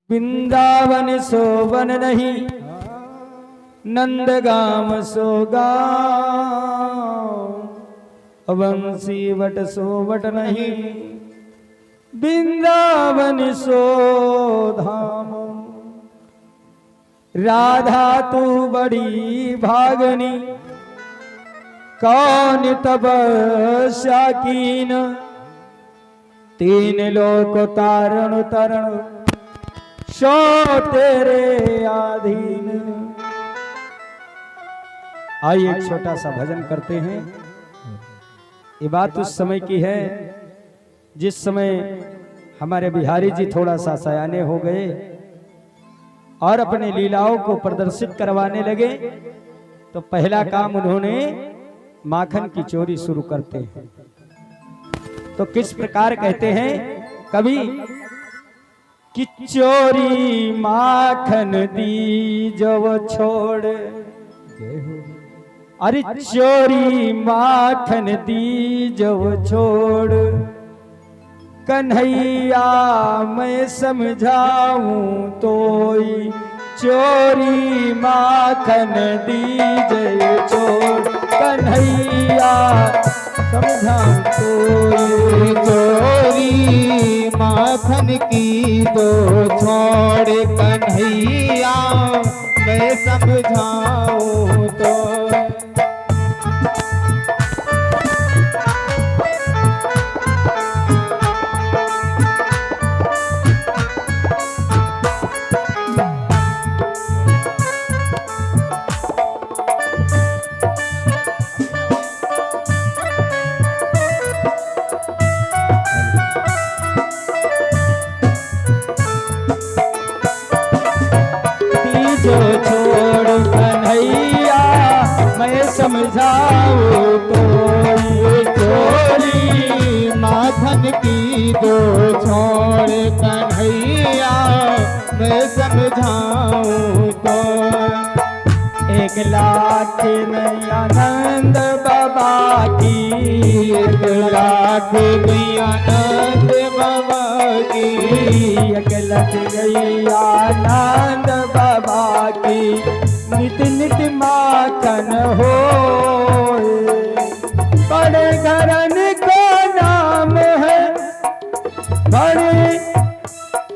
वृंदावन सोवन नहीं, नंदगाम सो गाँव। वंशी what so what नहीं, वृंदावन सो धाम। राधा तू बड़ी भागनी, कौन तपस्या कीन। तीन लोक तारण तरण, सो तेरे आधीन। आइए एक छोटा सा भजन करते हैं। ये बात उस समय की है जिस समय हमारे बिहारी जी थोड़ा सा सयाने हो गए और अपने लीलाओं को प्रदर्शित करवाने लगे, तो पहला काम उन्होंने माखन की चोरी शुरू करते हैं। तो किस प्रकार कहते हैं कवि कि चोरी माखन दी जो छोड़। अरे चोरी माखन दी जो छोड़, कन्हैया मैं समझाऊं तोई। चोरी माखन दी जय छोड़, कन्हैया समझाऊं तोई। चोरी माखन की दो छोड़, कन्हैया मैं समझाऊं तो। जो छोड़ कन्हैया मैं समझाऊं तो। चोरी माखन की दो छोड़, कन्हैया मैं समझाऊं तो। एक लाख में आनंद बाबा की, एक लाख में आनंद बाबा की। एक लख गई आनंद बाबा की। नित नित माखन हो, बड़े घरन का नाम है। बड़े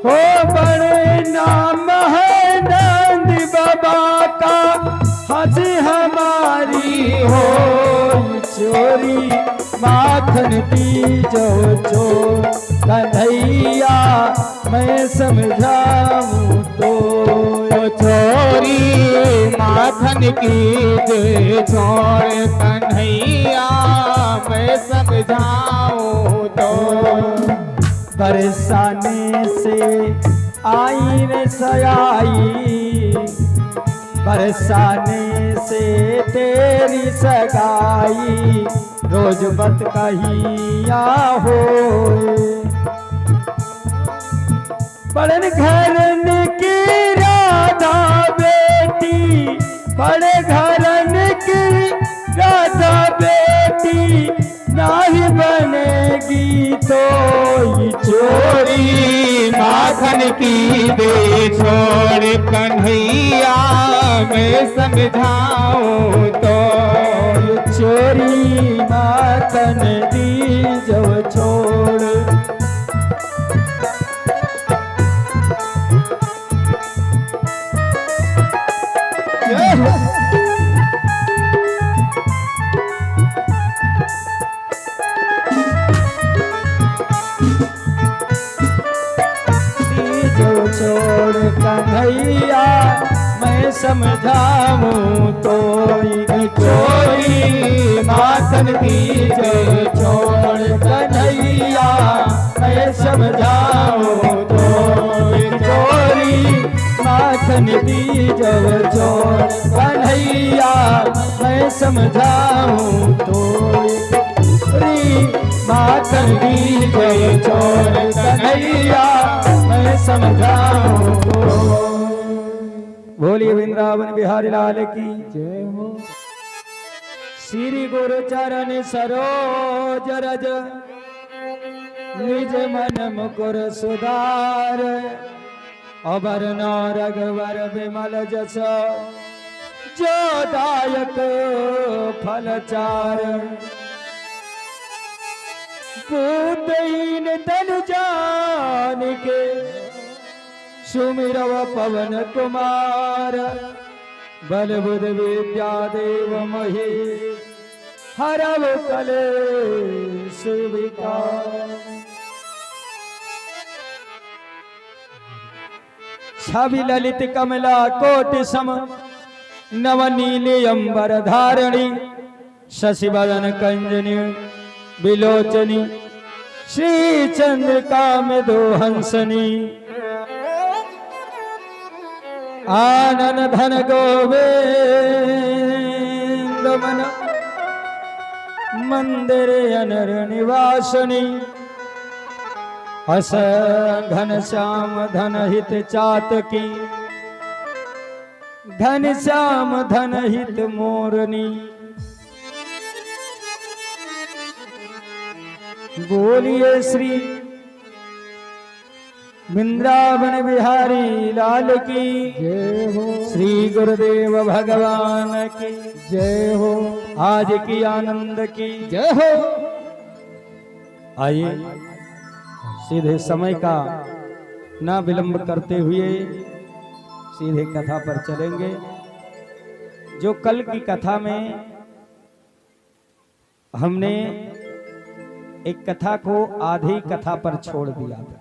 हो बड़े नाम है नंद बाबा का, हंसी हमारी हो। चोरी माखन दी जो छोड़, कन्हैया मैं समझाऊं तो। चोरी माखन की दो छोड़, कन्हैया मैं समझाऊं तो। बरसाने से आई रे सयाई, बरसाने से तेरी सगाई। रोज बत कहिया हो, बड़न घरन की राधा बेटी। बड़े घरन की राधा बेटी, नाही बनेगी तो ये चोरी माखन की दे छोड़, कन्हैया मैं समझाऊं तो। चोरी माखन दी जो छोड़। जो छोड़ कन्हैया मैं समझाऊं तो। चोरी माखन की जो छोड़, कन्हैया मैं समझाऊं तो। चोरी माखन दी जो छोड़, कन्हैया मैं समझाऊं तो। चोरी माखन दी जो छोड़, कन्हैया मैं समझाऊं तो। बोलिए वृंदावन बिहारी लाल की जय हो। श्री गुरु चरण सरोज रज, निज मन मुकुर सुधार। अबर न रघुवर विमल जस जो दायक फलचार बूंदहीन तन जान के सुमिरव पवन कुमार बल बुध विद्या देव मही हरव कले सुविकार छवि ललित कमला कोटि सम नवनीले अंबर धारणी शशिवदन कंजनी बिलोचनी श्री चंद्रिका में दो हंसनी आनन धन गोविंद मन मंदिर अनर निवासनी हस घन श्याम धन हित चातकी घन श्याम धन हित मोरनी बोलिए श्री वृंदावन बिहारी लाल की जय हो। श्री गुरुदेव भगवान की जय हो। आज की आनंद की जय हो। आइए सीधे समय का ना विलंब करते हुए सीधे कथा पर चलेंगे। जो कल की कथा में हमने एक कथा को आधी कथा पर छोड़ दिया था।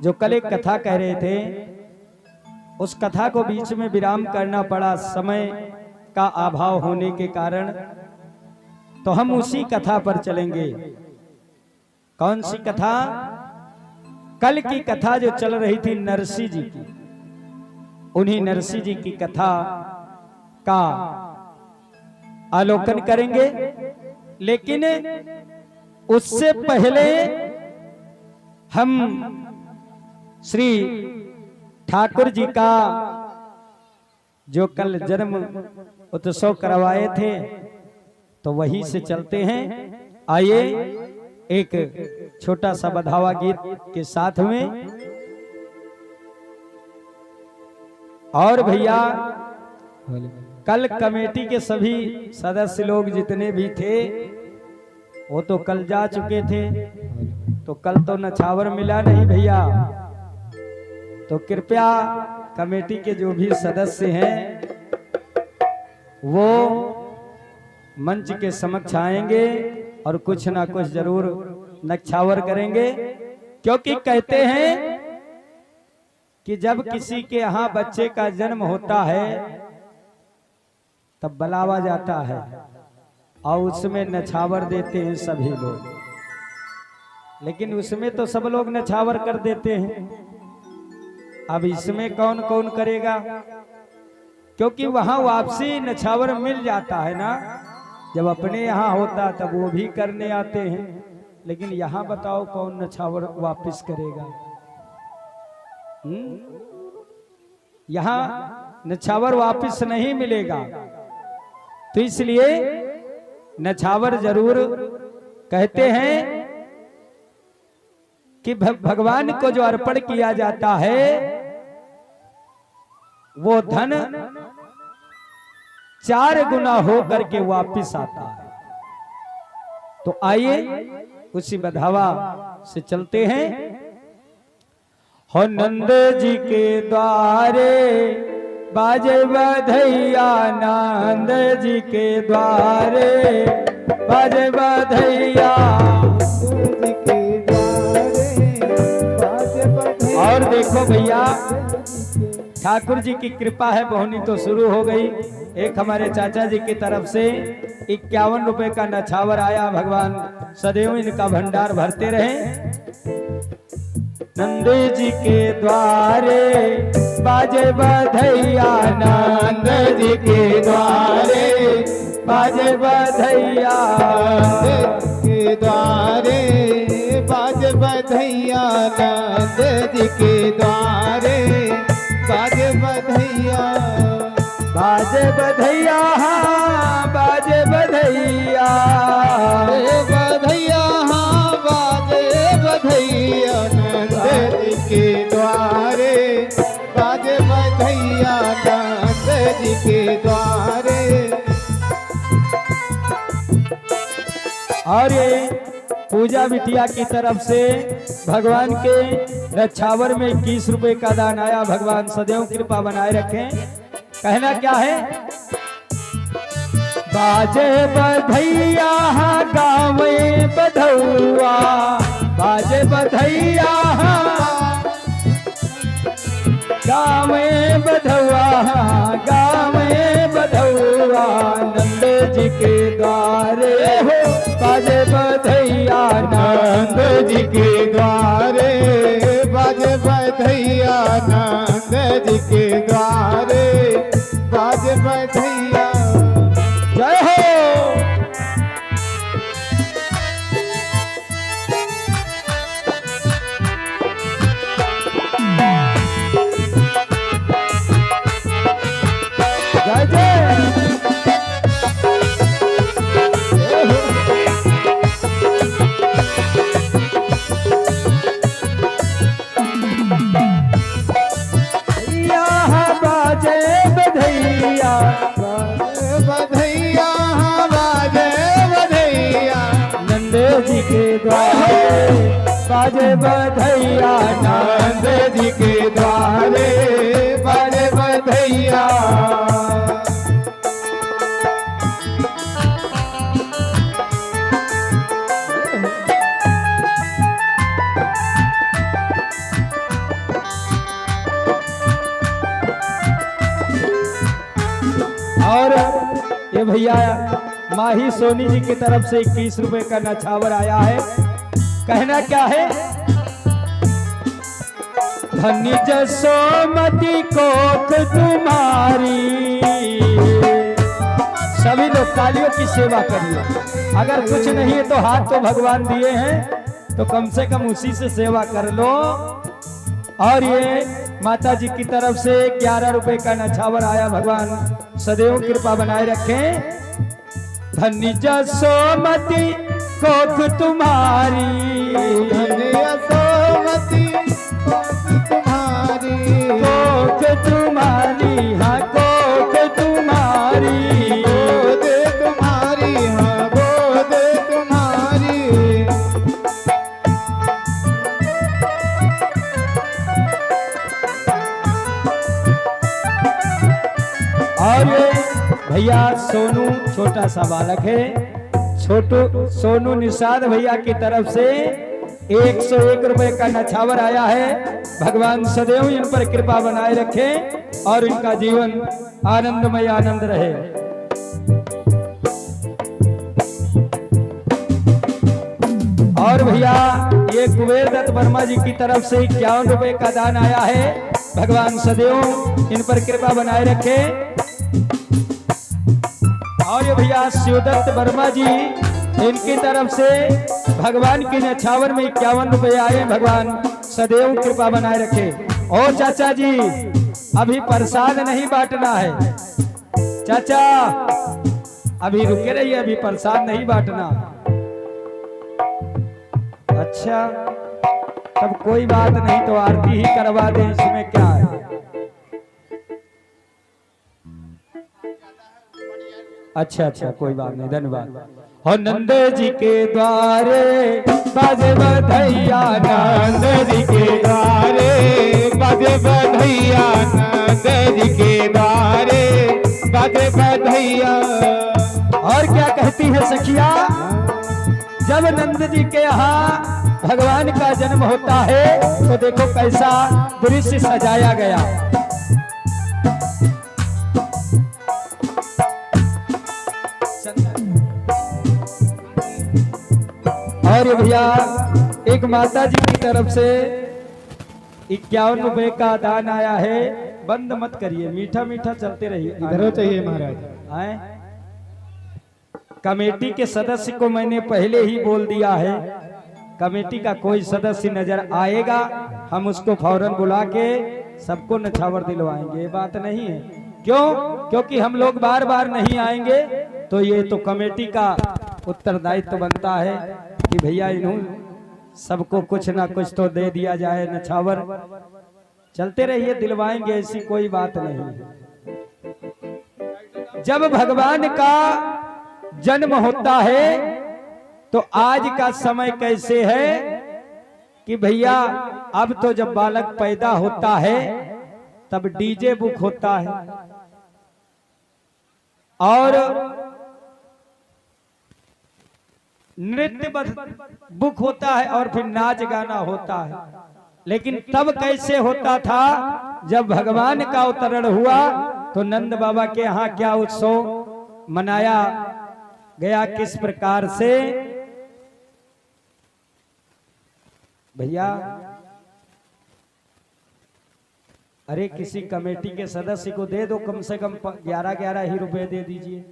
जो कल एक कथा कह रहे थे उस कथा को बीच में विराम करना पड़ा समय का अभाव होने के कारण। तो हम उसी कथा पर चलेंगे। कौन सी कथा? कल की कथा जो चल रही थी नरसिंह जी की, उन्हीं नरसिंह जी की कथा का अवलोकन करेंगे। लेकिन उससे पहले हम श्री ठाकुर जी का जो कल जन्म उत्सव करवाए थे तो वहीं से चलते हैं। आइए एक छोटा सा बधावा गीत के साथ में। और भैया कल कमेटी के सभी सदस्य लोग जितने भी थे वो तो कल जा चुके थे, तो कल तो नछावर मिला नहीं भैया। तो कृपया कमेटी के जो भी सदस्य हैं वो मंच के समक्ष आएंगे और कुछ ना कुछ जरूर नछावर करेंगे। क्योंकि कहते हैं कि जब किसी के यहाँ बच्चे का जन्म होता है तब बुलावा जाता है और उसमें नछावर देते हैं सभी लोग। लेकिन उसमें तो सब लोग नछावर कर देते हैं। अब इसमें कौन कौन करेगा? क्योंकि वहां वापसी नछावर मिल जाता है ना। जब अपने यहाँ होता तब वो भी करने आते हैं, लेकिन यहाँ बताओ कौन नछावर वापस करेगा? यहाँ नछावर वापस नहीं मिलेगा। तो इसलिए नछावर जरूर कहते हैं कि भगवान को जो अर्पण किया जाता है वो धन 4 गुना हो करके वापिस आता है। तो आइए उसी बधावा से चलते हैं। हो नंद जी के द्वारे बाजे बधैया, नंद जी के द्वारे बाजे बधैया। और देखो भैया ठाकुर जी की कृपा है, बहुनी तो शुरू हो गई। एक हमारे चाचा जी की तरफ से 51 रुपए का नछावर आया। भगवान सदैव इनका भंडार भरते रहे। नंद जी के द्वारे बाजे बधैया, नंद जी के द्वारे बाजे बधैया, के द्वारे बाजे बधैया, नंद जी के द्वारे बाजे बधैया। बाजे बधैया, हाँ बाजे बधैया, बधैया हाँ बाजे बधैया, नंद जी के द्वारे बाजे बधैया नंद जी के द्वारे। और ये पूजा बिटिया की तरफ से भगवान के रक्षावर में 21 रुपए का दान आया। भगवान सदैव कृपा बनाए रखें। कहना क्या है? बाजे बधैया गावे बधौआ, बाजे बधैया गावे बधौआ, गावे बधौआ नंद जी के द्वारे हो। बाजे बधैया नंद जी के द्वारे, बाजे बधैया नंद जी के द्वारे, बाजे बधैया। जय हो। जय जय। बाजे बधैया, बधैया बाजे बधैया नंद जी के द्वारे, बाजे बधैया नंद जी के द्वारे, बाजे बधैया। और ये भैया माही सोनी जी की तरफ से 21 रुपए का नछावर आया है। कहना क्या है? धन्य जसोमती कोख तुम्हारी। सभी लोग तालियों की सेवा करिए। अगर कुछ नहीं है तो हाथ तो भगवान दिए हैं, तो कम से कम उसी से सेवा कर लो। और ये माता जी की तरफ से 11 रुपए का नछावर आया। भगवान सदैव कृपा बनाए रखें। धन्य जसोमती कोख तुम्हारी, धन्य सोमती कोख तुम्हारी, कोख तुम्हारी, हाँ कोख तुम्हारी, गोद तुम्हारी, हाँ गोद तुम्हारी। और भैया सोनू छोटा सा बालक है, छोटू सोनू निषाद भैया की तरफ से 101 रुपए का नछावर आया है। भगवान सदैव इन पर कृपा बनाए रखें और इनका जीवन आनंदमय आनंद रहे। और भैया ये कुबेर दत्त वर्मा जी की तरफ से 51 रुपए का दान आया है। भगवान सदैव इन पर कृपा बनाए रखे। और ये भैया शिवदत्त वर्मा जी, इनकी तरफ से भगवान की नछावर में 51 रुपए आए। भगवान सदैव कृपा बनाए रखे। और चाचा जी अभी प्रसाद नहीं बांटना है। चाचा अभी रुके रहिए, अभी प्रसाद नहीं बांटना। अच्छा तब कोई बात नहीं, तो आरती ही करवा दें, इसमें क्या है। अच्छा अच्छा कोई बात नहीं, धन्यवाद। हो नंद जी के द्वारे बाजे बधैया, नंद जी के द्वारे बाजे बधैया, नंद जी के द्वारे बाजे बधैया। और क्या कहती है सखिया? जब नंद जी के यहाँ भगवान का जन्म होता है तो देखो कैसा दृश्य सजाया गया। और भैया एक माता जी की तरफ से 51 रुपए का दान आया है। बंद मत करिए, मीठा मीठा चलते रहिए। इधर चाहिए महाराज। आए कमेटी के सदस्य को मैंने पहले ही बोल दिया है, कमेटी का कोई सदस्य नजर आएगा हम उसको फौरन बुला के सबको नछावर दिलवाएंगे। ये बात नहीं है। क्यों? क्योंकि हम लोग बार बार नहीं आएंगे तो ये तो कमेटी का उत्तरदायित्व बनता है कि भैया इन्हों सबको कुछ ना कुछ तो दे दिया जाए नछावर। चलते रहिए, दिलवाएंगे, ऐसी कोई बात नहीं। जब भगवान का जन्म होता है तो आज का समय कैसे है कि भैया अब तो जब बालक पैदा होता है तब डीजे बुक होता है और नृत्य बुक होता है और फिर नाच गाना होता है। लेकिन तब कैसे होता था जब भगवान का अवतरण हुआ तो नंद बाबा के यहाँ क्या उत्सव मनाया गया, किस प्रकार से भैया? अरे किसी कमेटी के सदस्य को दे दो, कम से कम 11-11 ही रुपए दे दीजिए।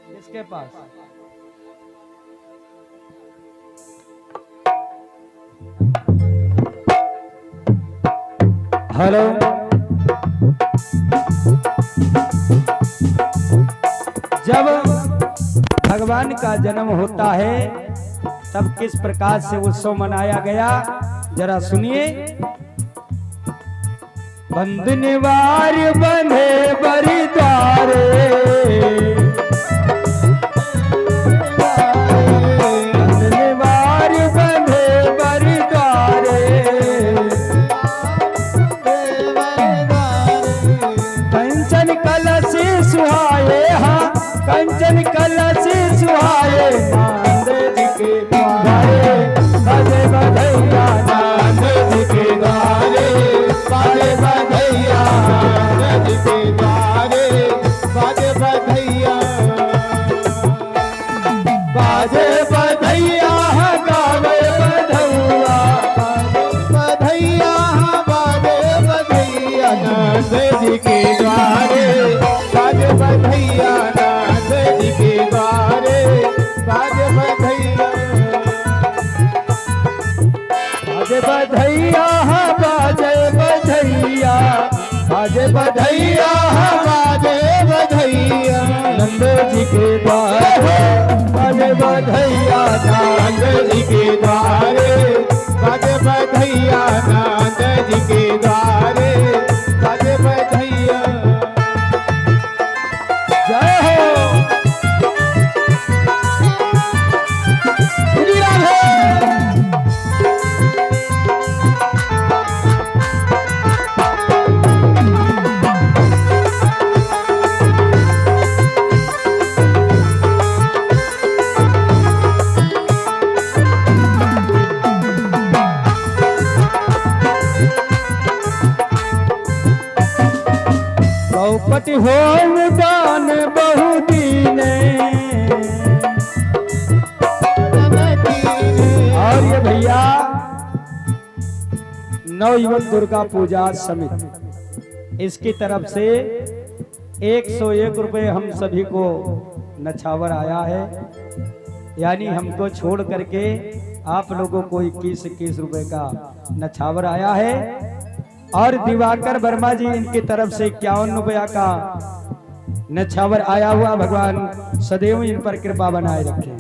किसके पास? हेलो, जब भगवान का जन्म होता है तब किस प्रकार से उत्सव मनाया गया जरा सुनिए। बंधनवार बंधे बरी द्वारे, बंधनवार बंधे बरी द्वारे, कंचन कलश सुहाए, हाँ कंचन कलश सुहाए, नंद जी के द्वारे बजे बधैया, नंद जी के द्वारे बाजे बधैया, नंद जी के द्वारे बाजे बधैया, बाजे बधैया गावे बधौआ, बधैया बाजे बधैया, नंद जी के द्वारे बाजे बधैया, नंद जी के द्वारे बाजे बधैया, बाजे बधैया बाजे बधैया, बाजे बधैया बाजे बधैया, नंद जी के द्वारे बाजे बधैया, नंद जी के द्वारे बाजे बधैया, नंद जी के द्वारे बाजे बधैया। जय हो श्री राधे। द्रौपदी होम दान बहु दीने, और ये भैया नवयुवक दुर्गा पूजा समिति इसकी तरफ से 101 रुपए हम सभी को नछावर आया है, यानी हमको छोड़ करके आप लोगों को 21-21 रुपए का नछावर आया है। और दिवाकर वर्मा जी इनकी तरफ से 51 रुपया का नछावर आया हुआ। भगवान सदैव इन पर कृपा बनाए रखें।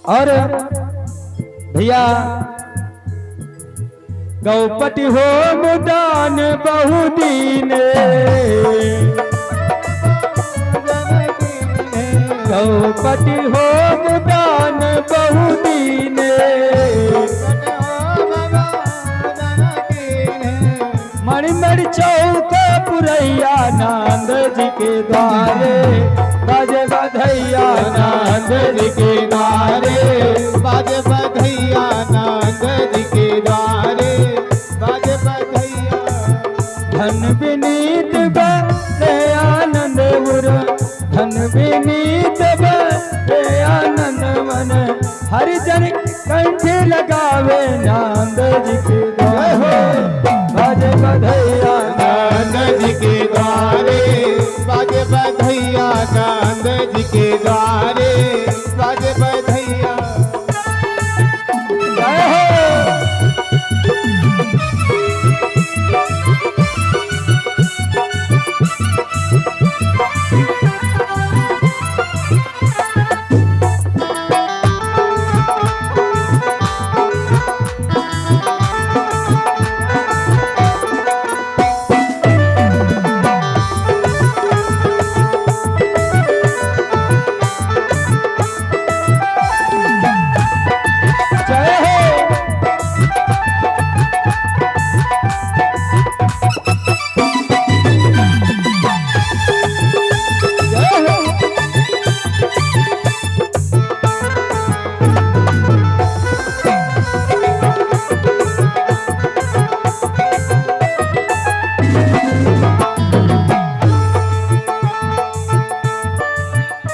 और भैया गौपति होम दान बहु दीने, गौपति होम दान बहु दीने, मणिमणि चौक पुरैया, नंद जी के द्वारे बाजे बधैया, नंद जी के द्वारे बाजे बधैया, नंद जी के द्वारे बाजे बधैया। धन विनीत बे आनंद उर, धन विनीत बे आनंद मन, हर जन कंठ लगावे, नंद जी के द्वारे बाजे बधैया, नंद जी के द्वारे बाजे बधैया, नंद जी के द्वारे बधैया जय हो।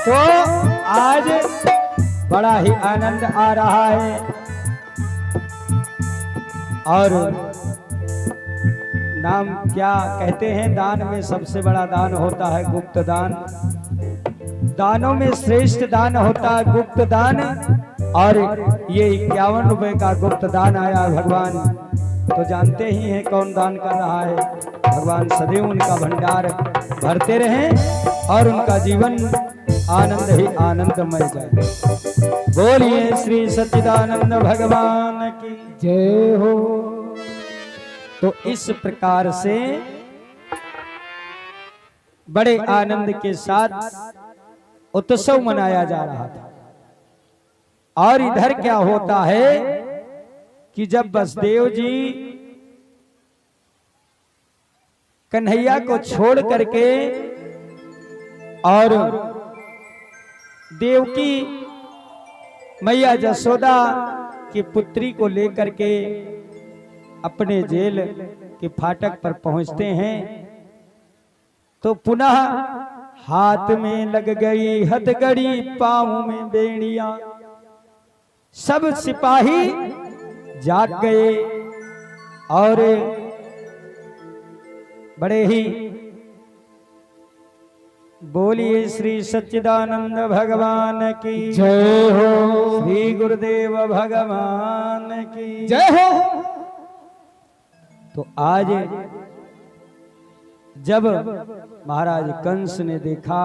तो आज बड़ा ही आनंद आ रहा है और नाम क्या कहते हैं, दान में सबसे बड़ा दान होता है गुप्त दान। दानों में श्रेष्ठ दान होता है गुप्त दान। और ये 51 रुपए का गुप्त दान आया भगवान, तो जानते ही हैं कौन दान कर रहा है। भगवान सदैव उनका भंडार भरते रहें और उनका जीवन आनंद ही आनंदमय जाए। बोलिए श्री सच्चिदानंद भगवान की जय हो। तो इस प्रकार से बड़े आनंद के साथ उत्सव मनाया जा रहा था। और इधर क्या होता है कि जब वसुदेव जी कन्हैया को छोड़ करके और देवकी मैया जसोदा की पुत्री को लेकर के अपने जेल के फाटक पर पहुंचते हैं, तो पुनः हाथ में लग गई हथकड़ी, पांव में बेड़ियां। सब सिपाही जाग गए और बड़े ही बोलिए श्री सच्चिदानंद भगवान की जय हो, श्री गुरुदेव भगवान की जय हो। तो आज जब महाराज कंस ने देखा,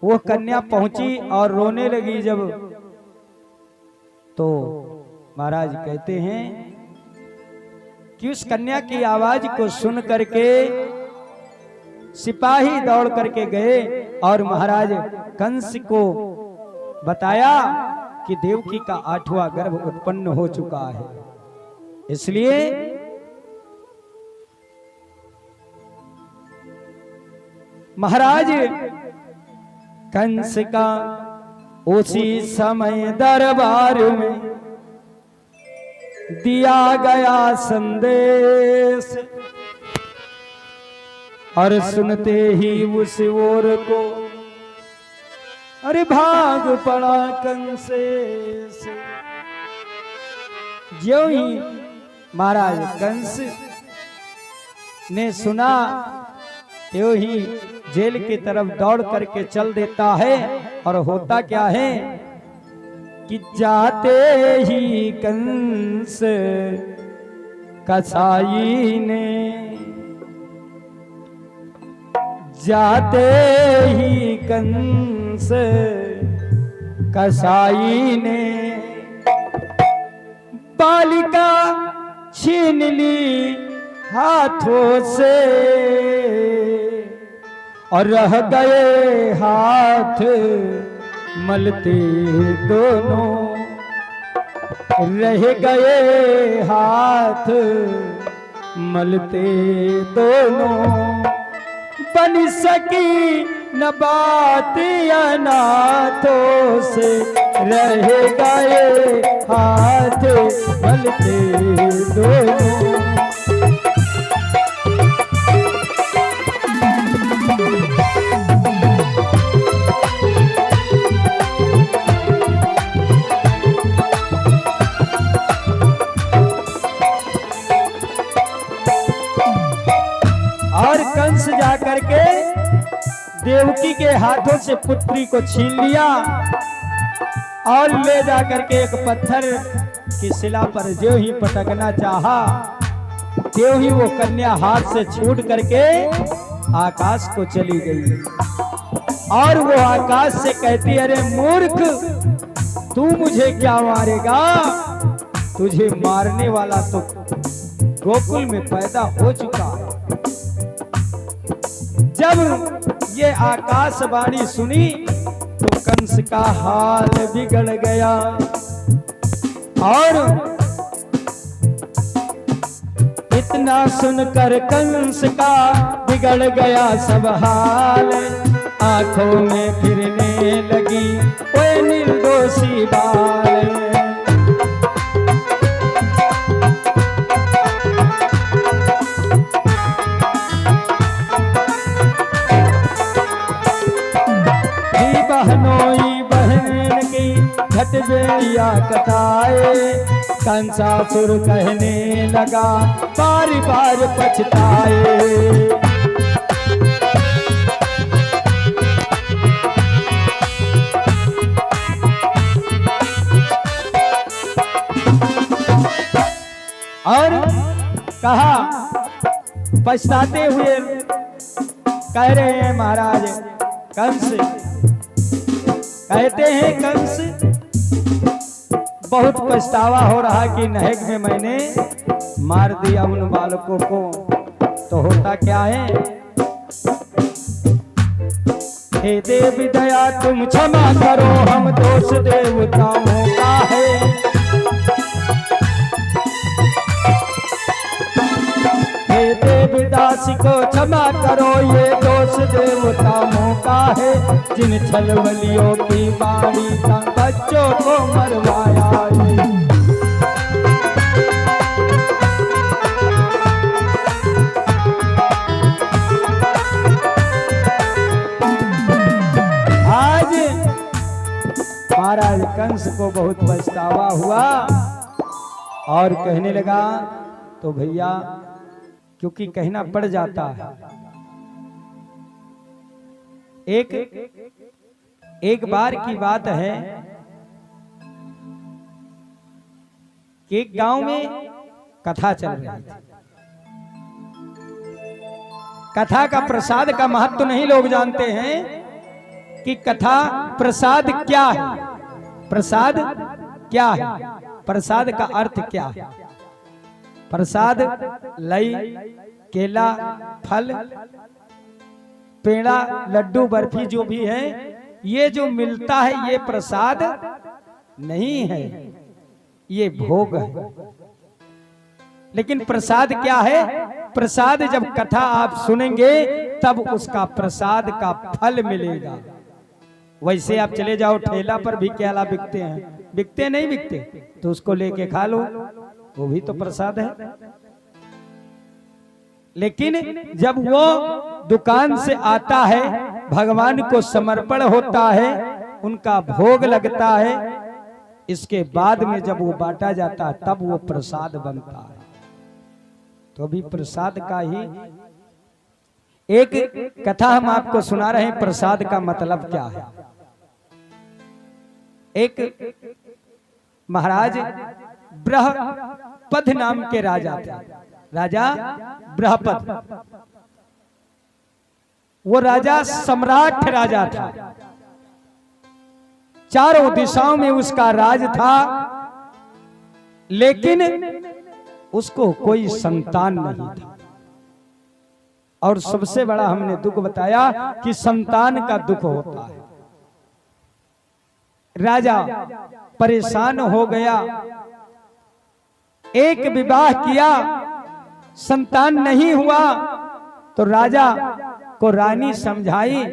वो कन्या पहुंची और रोने लगी जब, तो महाराज कहते हैं कि उस कन्या की आवाज को सुन करके सिपाही दौड़ करके गए और महाराज कंस को बताया कि देवकी का 8वां गर्भ उत्पन्न हो चुका है। इसलिए महाराज कंस का उसी समय दरबार में दिया गया संदेश, और सुनते ही उस ओर को अरे भाग पड़ा कंसेस। ज्यों ही महाराज कंस ने सुना, त्यों ही जेल की तरफ दौड़ करके चल देता है। और होता क्या है कि जाते ही कंस कसाई ने, जाते ही कंस कसाई ने बालिका छीन ली हाथों से, और रह गए हाथ मलते दोनों, रह गए हाथ मलते दोनों। बन सकी न बात अनाथों से, रह गए हाथ मलते दोनों। देवकी के हाथों से पुत्री को छीन लिया और ले जाकर के एक पत्थर की शिला पर जो ही पटकना चाहा, त्यों ही वो कन्या हाथ से छूट करके आकाश को चली गई। और वो आकाश से कहती, अरे मूर्ख, तू मुझे क्या मारेगा? तुझे मारने वाला तो गोकुल में पैदा हो चुका है। जब ये आकाशवाणी सुनी तो कंस का हाल बिगड़ गया और इतना सुनकर कंस का बिगड़ गया सब हाल। आंखों में फिरने लगी ओए निर्दोषी बाल। बहनोई बहन की घटबेड़िया कटाए, कंसासुर कहने लगा बार बार पछताए। और कहा, पछताते हुए कह रहे हैं महाराज कंस, कहते हैं कंस, बहुत पछतावा हो रहा कि नहक में मैंने मार दिया उन बालकों को। तो होता क्या है, हे देव दया तुम क्षमा करो, हम दोष देवताओं का है। हे देवदास को क्षमा करो, ये दोष देवताओं का है। जिन छलवलियों की बाड़ी का बच्चों को मरवाया है। आज महाराज कंस को बहुत पछतावा हुआ और कहने लगा, तो भैया क्योंकि कहना पड़ जाता है। एक बार की बात है कि एक गांव में कथा चल रही थी। कथा का प्रसाद का महत्व नहीं लोग जानते हैं कि कथा प्रसाद क्या है, प्रसाद क्या है, प्रसाद का अर्थ क्या है। प्रसाद लई, केला, फल, पेड़ा, लड्डू, बर्फी जो भी है, ये जो मिलता है ये प्रसाद नहीं है, ये भोग है। लेकिन प्रसाद क्या है? प्रसाद जब कथा आप सुनेंगे तब उसका प्रसाद का फल मिलेगा। वैसे आप चले जाओ ठेला पर भी केला बिकते हैं, बिकते नहीं बिकते, तो उसको लेके खा लो, वो भी तो प्रसाद है। लेकिन जब वो दुकान से आता है, भगवान को समर्पण होता है, उनका भोग लगता है, इसके बाद में जब वो बांटा जाता है तब वो प्रसाद बनता है। तो अभी प्रसाद का ही एक कथा हम आपको सुना रहे हैं। प्रसाद का मतलब क्या है? एक महाराज बृहपद नाम के राजा थे, राजा बृहपद। वो राजा सम्राट राजा था, चारों दिशाओं में उसका राज था, लेकिन उसको कोई संतान नहीं था। और सबसे बड़ा हमने दुख बताया कि संतान का दुख होता है। राजा परेशान हो गया, एक विवाह किया, संतान नहीं हुआ, तो राजा को रानी समझाई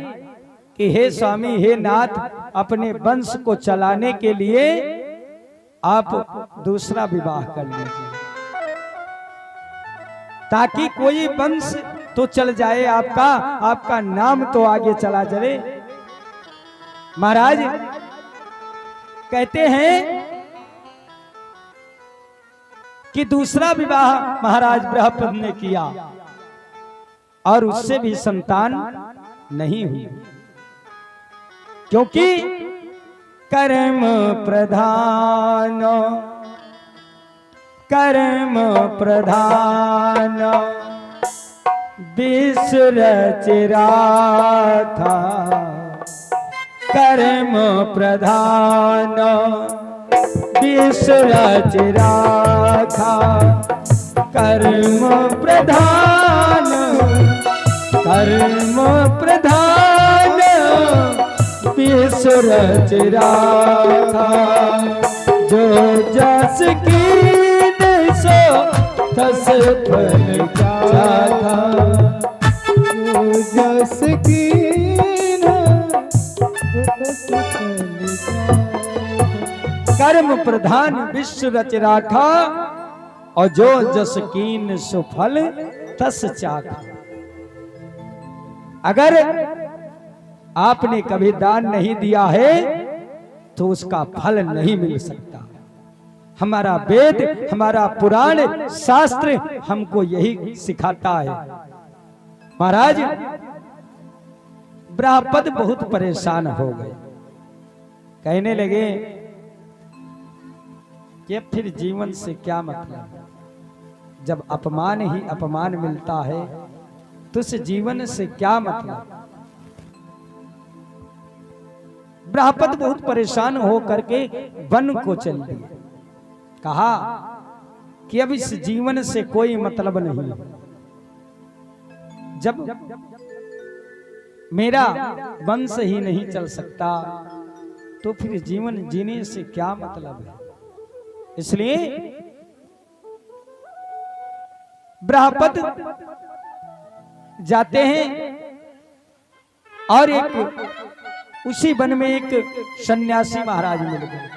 कि हे स्वामी, हे नाथ, अपने वंश को चलाने के लिए आप दूसरा विवाह कर लीजिए, ताकि कोई वंश तो चल जाए आपका, आपका नाम तो आगे चला चले। महाराज कहते हैं कि दूसरा विवाह महाराज बृहस्पति ने किया और उससे भी संतान नहीं हुई। क्योंकि कर्म प्रधान, कर्म प्रधान विश्व रच राखा, कर्म प्रधान विश्व रच राखा, कर्म प्रधान, कर्म प्रधान विश्व रच राखा, जो जस कीन सो तस फल चाखा, जो जस कीन तस फल चाखा। कर्म प्रधान विश्व रच राखा और जो जस कीन सो फल तस चाखा। अगर आपने कभी दान नहीं दिया है तो उसका फल नहीं मिल सकता। हमारा वेद, हमारा पुराण, शास्त्र हमको यही सिखाता है। महाराज ब्रहपद बहुत परेशान हो गए, कहने लगे कि फिर जीवन से क्या मतलब, जब अपमान ही अपमान मिलता है तो इस जीवन से क्या मतलब। ब्रहपद बहुत परेशान हो करके वन को चल दिए, कहा कि अब इस जीवन से कोई मतलब नहीं, जब मेरा वंश ही नहीं चल सकता तो फिर जीवन जीने से क्या मतलब है। इसलिए ब्रहपद जाते हैं और एक उसी वन में एक सन्यासी महाराज मिल गए।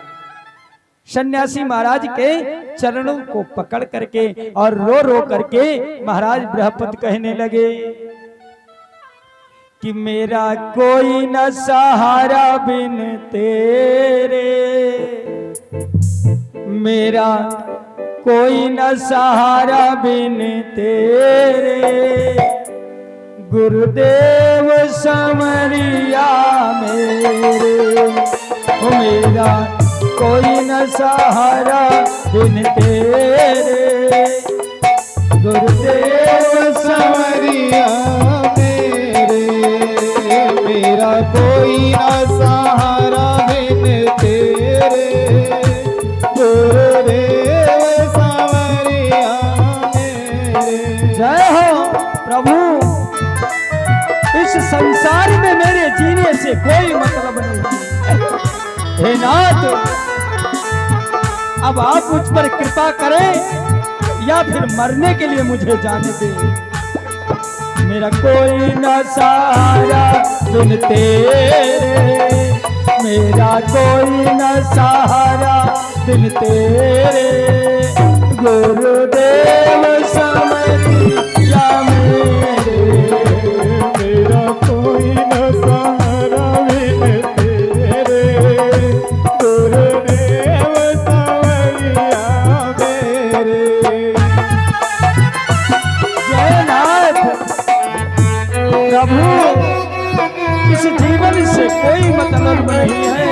सन्यासी महाराज के चरणों को पकड़ करके और रो रो करके महाराज ब्रहपद कहने लगे कि मेरा कोई न सहारा बिन तेरे, मेरा कोई न सहारा बिन तेरे, गुरुदेव समरिया मेरे, मेरा कोई न सहारा बिन तेरे, गुरुदेव समरिया मेरे, मेरा कोई न सहारा बिन तेरे, गुरुदेव समरिया मेरे। जय हो प्रभु। इस संसार में मेरे जीने से कोई मतलब नहीं। हे नाथ, अब आप मुझ पर कृपा करें या फिर मरने के लिए मुझे जाने दें। मेरा कोई न सहारा बिन तेरे, मेरा कोई न सहारा बिन तेरे, गुरुदेव समरिया मेरे, मेरा कोई न सहारा बिन तेरे, गुरुदेव समरिया मेरे। जयनाथ प्रभु, इस जीवन से कोई मतलब नहीं है।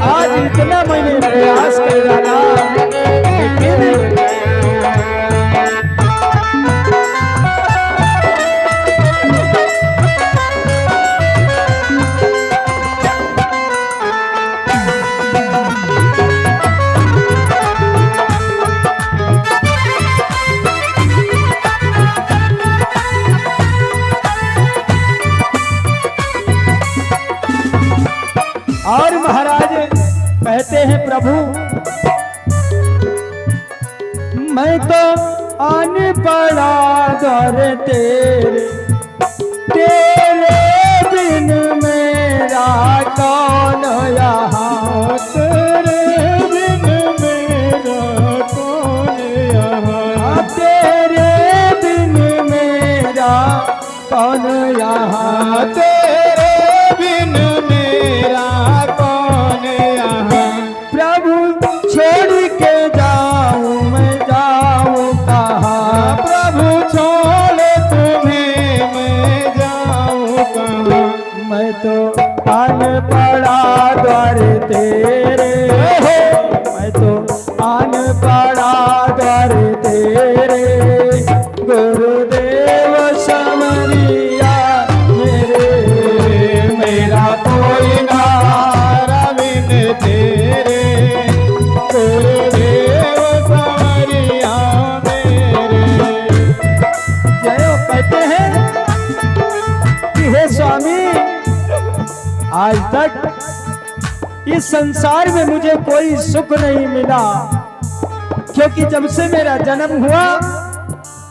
आज इतना मैंने प्रयास कर डाला, लेकिन और महाराज कहते हैं प्रभु, मैं तो आन पड़ा दर तेरे, तेरे बिन मेरा कौन यहाँ, तेरे बिन मेरा कौन यहाँ, तेरे बिन मेरा कौन यहाँ, तेरे बिन मेरा कौन यहाँ। प्रभु छोड़ के जाऊं मैं जाऊं कहाँ, प्रभु छोड़ तुम्हें मैं जाऊँ कहाँ। मैं तो द्वार तेरे, मैं तो आन पड़ा द्वार तेरे, गुरुदेव समरिया मेरे, मेरा कोई ना बिन तेरे, गुरुदेव समरिया मेरे। जय हो। कहते हैं कि हे स्वामी, आज तक इस संसार में मुझे कोई सुख नहीं मिला, क्योंकि जब से मेरा जन्म हुआ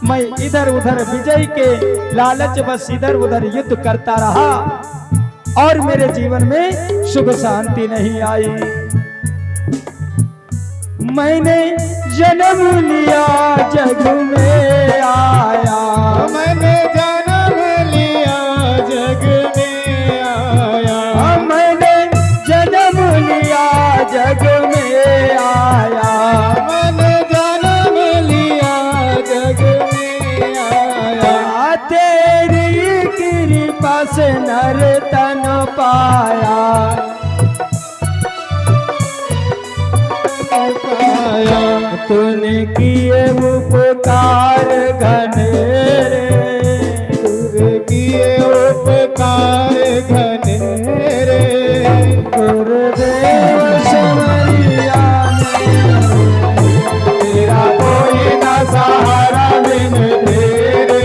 मैं इधर उधर विजय के लालच बस इधर उधर युद्ध करता रहा और मेरे जीवन में सुख शांति नहीं आई। मैंने जन्म लिया जग में आया, मैंने जन्म लिया जग में आया, मैंने जन्म लिया जग में आया, मैंने जन्म लिया जग में आया। तेरी कृपा से नर तन पाया, तूने किए उपकार घनेरे, तूने किए उपकार घनेरे, गुरुदेव समरिया तेरा कोई ना सहारा बिन तेरे,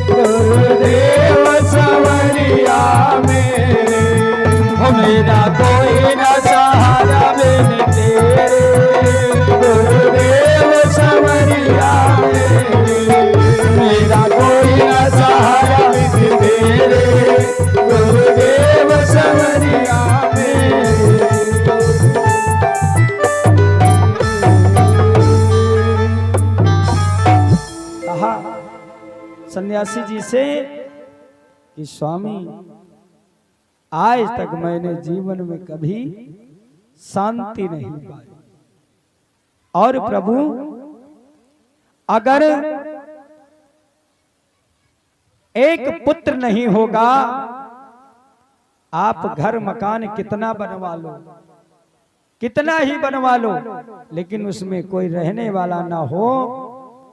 गुरुदेव समरिया मेरे। मेरा कोई न सहारा बिन तेरे, गुरुदेव समरिया मेरे, मेरा कोई न सहारा बिन तेरे, गुरुदेव समरिया मेरे। कहा सन्यासी जी से कि स्वामी, आज तक मैंने जीवन में कभी शांति नहीं पाई, और प्रभु अगर एक पुत्र नहीं होगा, आप घर मकान कितना बनवा लो, कितना ही बनवा लो, लेकिन उसमें कोई रहने वाला ना हो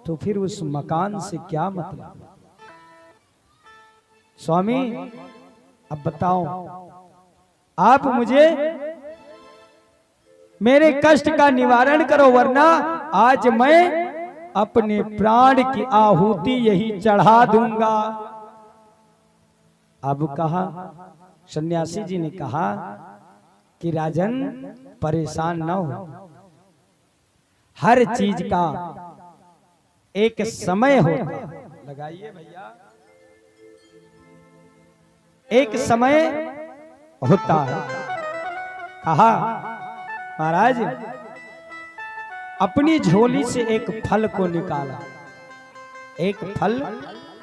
तो फिर उस मकान से क्या मतलब। स्वामी अब बताओ, आप मुझे मेरे कष्ट का निवारण करो, वरना आज मैं अपने प्राण की आहुति यही चढ़ा दूंगा। अब कहा, सन्यासी जी ने कहा कि राजन परेशान न हो, हर चीज का एक समय होता है। लगाइए भैया, एक समय होता है। कहा महाराज, अपनी झोली से एक फल को निकाला, एक फल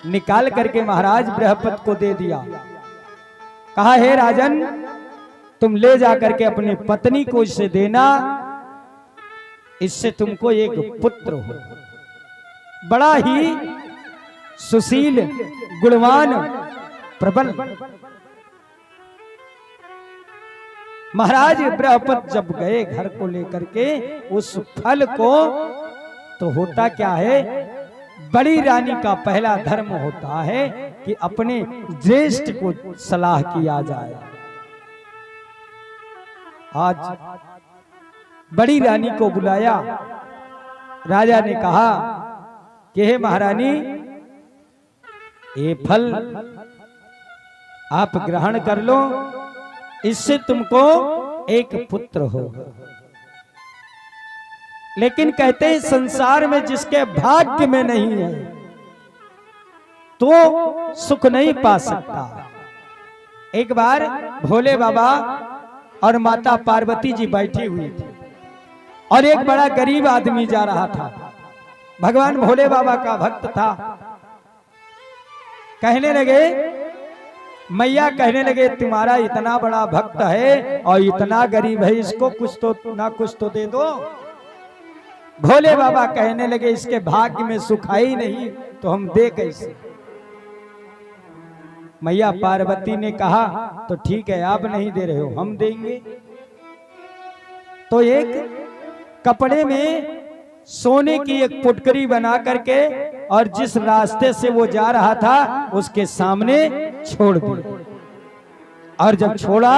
निकाल करके महाराज बृहस्पति को दे दिया। कहा हे राजन, तुम ले जा करके अपनी पत्नी को इसे देना, इससे तुमको एक पुत्र हो, बड़ा ही सुशील गुणवान प्रबल। महाराज बृहस्पति जब गए घर को लेकर के उस फल को, तो होता क्या है, बड़ी रानी का पहला धर्म होता है कि अपने ज्येष्ठ को सलाह किया जाए। आज बड़ी रानी को बुलाया, राजा ने कहा कि हे महारानी, ये फल आप ग्रहण कर लो, इससे तुमको एक पुत्र हो। लेकिन कहते हैं संसार में जिसके भाग्य में नहीं है तो सुख नहीं पा सकता। एक बार भोले बाबा और माता पार्वती जी बैठी हुई थी और एक बड़ा गरीब आदमी जा रहा था, भगवान भोले बाबा का भक्त था। कहने लगे, मैया कहने लगे, तुम्हारा इतना बड़ा भक्त है और इतना गरीब है, इसको कुछ तो ना कुछ तो दे दो। भोले बाबा कहने लगे, इसके भाग्य में सुख ही नहीं तो हम दे कैसे। मैया पार्वती ने कहा, तो ठीक है, आप नहीं दे रहे हो, हम देंगे। तो एक कपड़े में सोने की एक पुटकरी बना करके और जिस रास्ते से वो जा रहा था उसके सामने छोड़ दी। और जब छोड़ा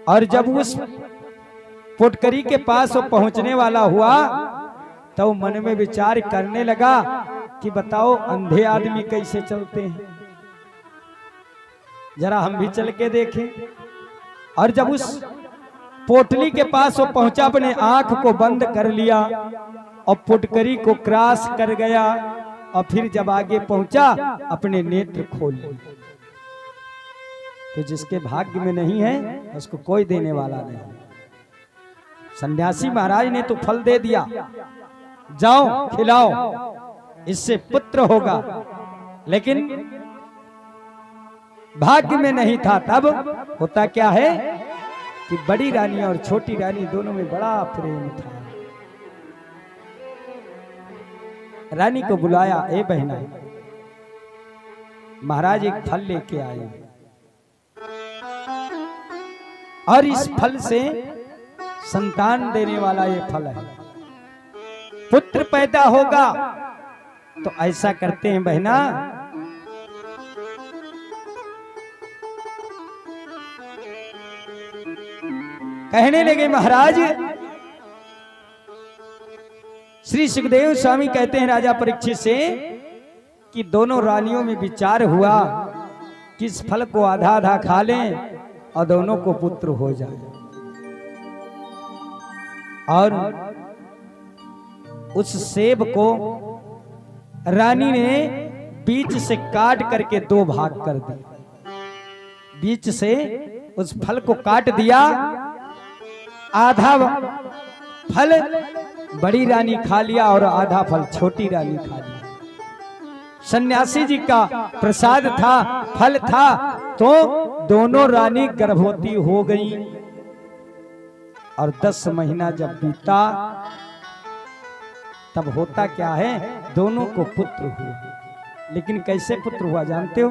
और जब उस पुटकरी के पास वो पहुंचने वाला हुआ तो मन में विचार करने लगा कि बताओ अंधे आदमी कैसे चलते हैं, जरा हम भी चल के देखें। और जब उस पोटली के पास वो पहुंचा, अपने आंख को बंद कर लिया और पुटकरी को क्रॉस कर गया और फिर जब आगे पहुंचा अपने नेत्र खोल लिए। तो जिसके भाग्य में नहीं है उसको कोई देने वाला नहीं। सन्यासी महाराज ने तो फल दे दिया, जाओ खिलाओ, इससे पुत्र होगा, लेकिन भाग्य में नहीं था। तब होता क्या है कि बड़ी रानी और छोटी रानी दोनों में बड़ा प्रेम था। रानी को बुलाया, ए बहना, महाराज एक फल लेके आए और इस फल से संतान देने वाला ये फल है, पुत्र पैदा होगा। तो ऐसा करते हैं बहना, कहने लगे महाराज। श्री सुखदेव स्वामी कहते हैं राजा परीक्षित से कि दोनों रानियों में विचार हुआ कि इस फल को आधा आधा खा लें और दोनों को पुत्र हो जाए। और उस सेब को रानी ने बीच से काट करके दो भाग कर दिया। बीच से उस फल को काट दिया, आधा फल बड़ी रानी खा लिया और आधा फल छोटी रानी खा लिया। सन्यासी जी का प्रसाद था, फल था, तो दोनों रानी गर्भवती हो गई। और 10 महीना जब बीता तब होता क्या है, दोनों को पुत्र हुआ। लेकिन कैसे पुत्र हुआ जानते हो?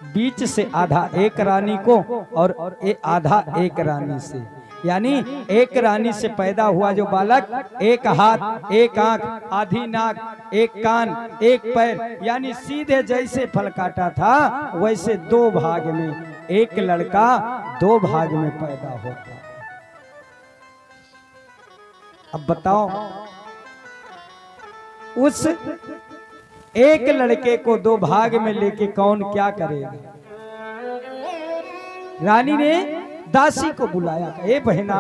बीच से आधा एक रानी को और आधा एक रानी से, यानी एक रानी से पैदा हुआ जो बालक, एक हाथ, एक आंख, आधी नाक, एक कान, एक पैर, यानी सीधे जैसे फल काटा था वैसे 2 भाग में, एक लड़का 2 भाग में पैदा होता। अब बताओ, उस एक लड़के को 2 भाग में लेके कौन क्या करेगा? रानी ने दासी को बुलाया, ए बहना,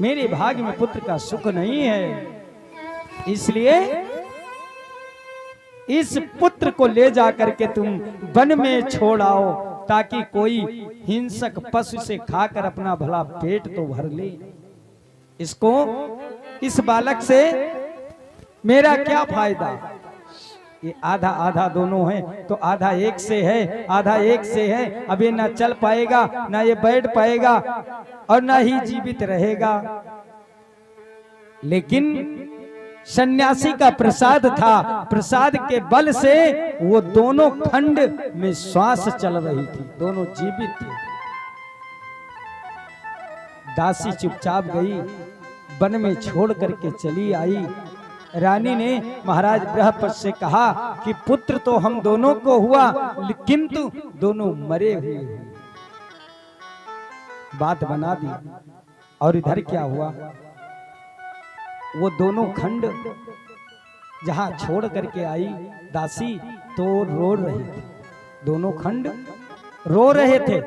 मेरे भाग्य में पुत्र का सुख नहीं है, इसलिए इस पुत्र को ले जा करके तुम वन में छोड़ आओ ताकि कोई हिंसक पशु से खाकर अपना भला पेट तो भर ले। इसको, इस बालक से मेरा क्या फायदा? ये आधा आधा दोनों हैं, तो आधा एक से है, आधा एक से है। अब ये ना चल पाएगा, ना ये बैठ पाएगा और ना ही जीवित रहेगा। लेकिन सन्यासी का प्रसाद था, प्रसाद के बल से वो दोनों खंड में श्वास चल रही थी, दोनों जीवित थे। दासी चुपचाप गई, वन में छोड़ करके चली आई। रानी ने महाराज बृहस्पति से कहा कि पुत्र तो हम दोनों को हुआ, किंतु दोनों मरे हुए हैं। बात बना दी। और इधर क्या हुआ, वो दोनों खंड जहां छोड़ करके आई दासी तो रो रहे थे, दोनों खंड रो रहे थे।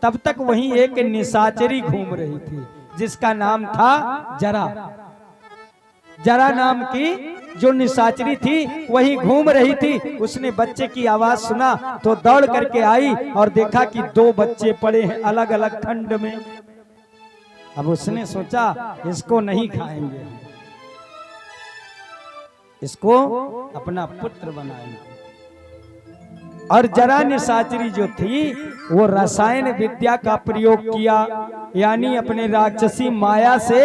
तब तक वहीं एक निशाचरी घूम रही थी जिसका नाम था जरा। जरा नाम की जो निशाचरी थी वही घूम रही थी। उसने बच्चे की आवाज सुना तो दौड़ करके आई और देखा कि 2 बच्चे पड़े हैं अलग अलग खंड में। अब उसने सोचा इसको नहीं खाएंगे, इसको अपना पुत्र बनाएंगे। और जरा निशाचरी जो थी वो रसायन विद्या का प्रयोग किया, यानी अपने राक्षसी माया से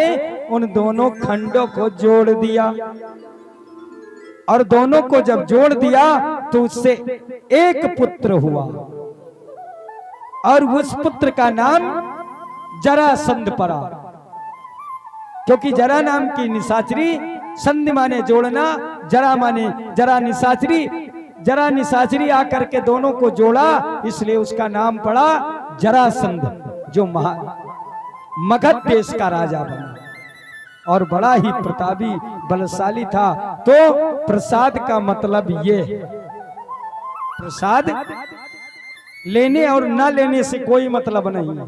उन दोनों खंडों को जोड़ दिया। और दोनों को जब जोड़ दिया तो उससे एक पुत्र हुआ। और उस पुत्र का नाम जरासंध पड़ा, क्योंकि जरा नाम की निशाचरी, संधि माने जोड़ना, जरा माने जरा निशाचरी, जरा निशाचरी आकर के दोनों को जोड़ा, इसलिए उसका नाम पड़ा जरासंध, जो मगध देश का राजा बना और बड़ा ही प्रतापी बलशाली था। तो प्रसाद का मतलब ये है, प्रसाद लेने और न लेने से कोई मतलब नहीं है।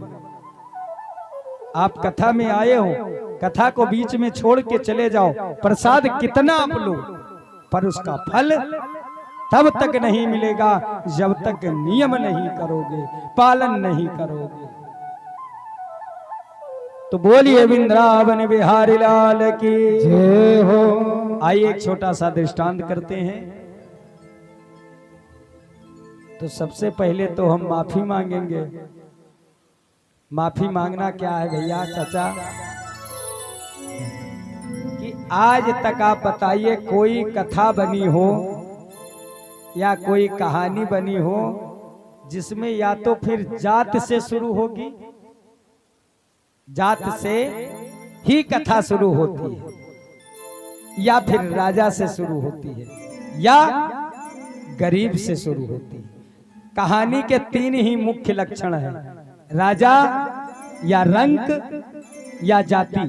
आप कथा में आए हो, कथा को बीच में छोड़ के चले जाओ, प्रसाद कितना आप लो, पर उसका फल तब तक नहीं मिलेगा जब तक नियम नहीं करोगे, पालन नहीं करोगे। तो बोलिए वृंदावन बिहारी लाल की जय हो। आइए एक छोटा सा दृष्टांत करते हैं। तो सबसे पहले तो हम माफी मांगेंगे। माफी मांगना क्या है भैया चाचा, कि आज तक आप बताइए कोई कथा बनी हो या कोई कहानी बनी हो जिसमें या तो फिर जात से शुरू होगी, जात से ही कथा शुरू होती है, या फिर राजा से शुरू होती है, या गरीब से शुरू होती है। कहानी के तीन ही मुख्य लक्षण हैं, राजा या रंक या जाति।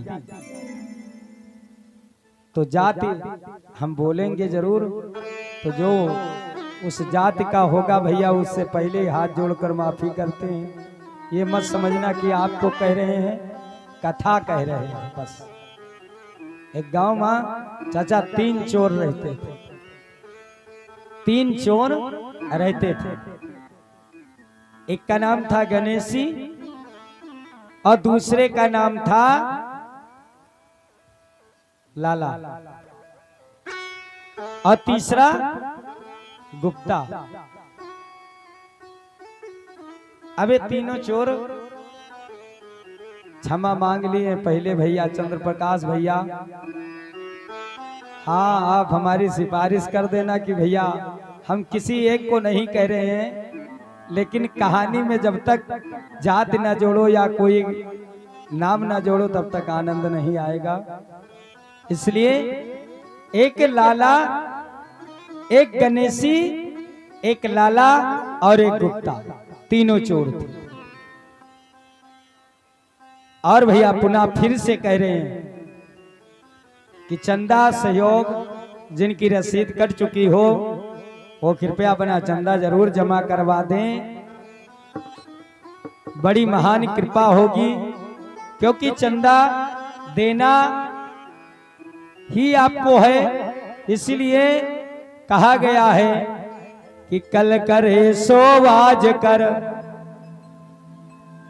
तो जाति हम बोलेंगे जरूर, तो जो उस जाति का होगा भैया उससे पहले हाथ जोड़कर माफी करते हैं। ये मत समझना कि आपको कह रहे हैं, कथा कह रहे हैं बस। एक गांव में चाचा 3 चोर रहते थे, 3 चोर रहते थे। एक का नाम था गणेशी और दूसरे का नाम था लाला और तीसरा गुप्ता। अबे तीनों चोर क्षमा मांग लिए पहले भैया चंद्र प्रकाश भैया, हाँ आप हमारी सिफारिश कर देना कि भैया हम किसी एक को नहीं कह रहे हैं, लेकिन कहानी में जब तक जात ना जोड़ो या कोई नाम ना जोड़ो तब तक आनंद नहीं आएगा। इसलिए एक लाला, एक गणेशी, एक लाला और एक गुप्ता, तीनों चोर थे। और भैया पुनः फिर से कह रहे हैं कि चंदा सहयोग जिनकी रसीद कट चुकी हो वो कृपया अपना चंदा जरूर जमा करवा दें, बड़ी महान कृपा होगी। क्योंकि चंदा देना ही आपको है, इसलिए कहा गया है कि कल करे सो आज कर,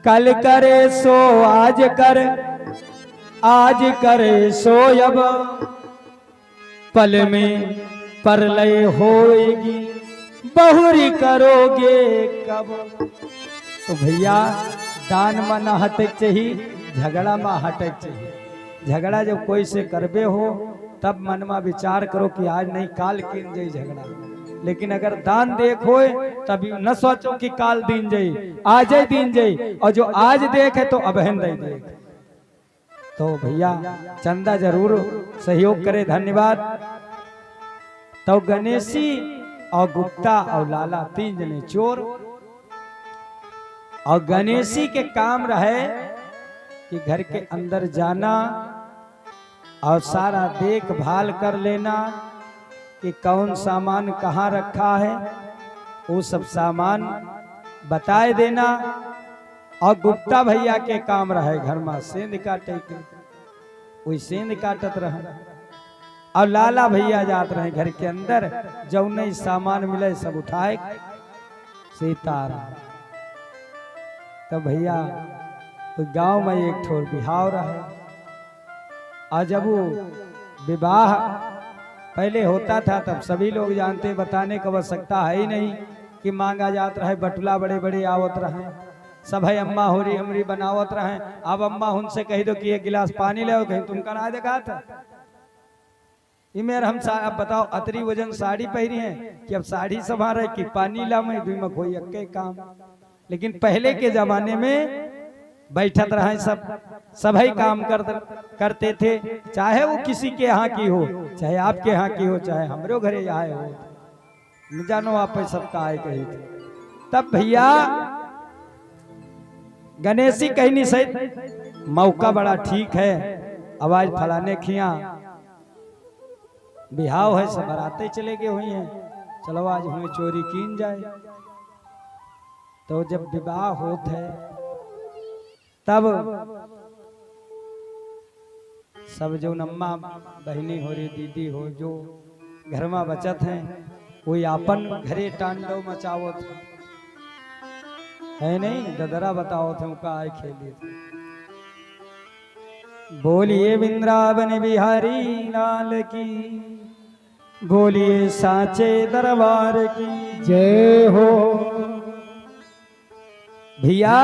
कल करे सो आज कर, आज करे सो अब, पल में परलय होएगी बहुरी करोगे कब। तो भैया दान में न हटक चाहिए, झगड़ा में हटक चाहिए। झगड़ा जब कोई से करबे हो तब मन में विचार करो कि आज नहीं काल किन जाई झगड़ा, लेकिन अगर दान देख हो तभी न सोचो कि काल दिन जाई, आज ही दिन जाई, और जो आज देख है तो अबहन नहीं देख। तो भैया चंदा जरूर सहयोग करे, धन्यवाद। तो गणेशी और गुप्ता और लाला 3 जने चोर, और गणेशी के काम रहे कि घर के अंदर जाना और सारा देखभाल कर लेना कि कौन सामान कहाँ रखा है, वो सब सामान बताए देना। और गुप्ता भैया के काम रहे घर में सेंध काटे के, वही सेंध काटत रहे, और लाला भैया जात रहे घर के अंदर, जो नहीं सामान मिले सब उठाए सीतारा। तो भैया तो गांव में एक ठोर बिहाव रहे, और जब वो विवाह पहले होता था तब सभी लोग जानते, बताने की आवश्यकता है ही नहीं कि मांगा जात रहे, बटुला बड़े बड़े आवत रहे, सब है अम्मा होरी हमरी बनावत रहे। अब अम्मा उनसे कह दो कि 1 गिलास पानी ले, कहीं तुम कना देखा था इमेर हम अब बताओ अतरी वजन साड़ी पहनी है कि अब साड़ी संभाल रहे कि पानी ला में कोई अक्के काम। लेकिन पहले के जमाने में बैठत रहे सब ही काम करते थे, चाहे वो किसी के यहाँ की हो, चाहे आपके यहाँ की हो, चाहे हमरो घरे आए हो, न जानो आप सबका आए कही थे। तब भैया गणेशी कहीं नहीं सही, मौका बड़ा ठीक है, आवाज फलाने खिया बिहाव है, सब बराते चले गए हुई हैं, चलो आज हमें चोरी कीन जाए। तो जब विवाह होता है तब सब जो नम्मा बहनी हो रही, दीदी हो, जो घर में बचत हैं, कोई आपन घरे टांडव मचावत है नहीं, ददरा बताओ थे उनका आए खेली थे। बोलिए वृंदावन बिहारी लाल की, बोलिए साचे दरबार की जय हो। भैया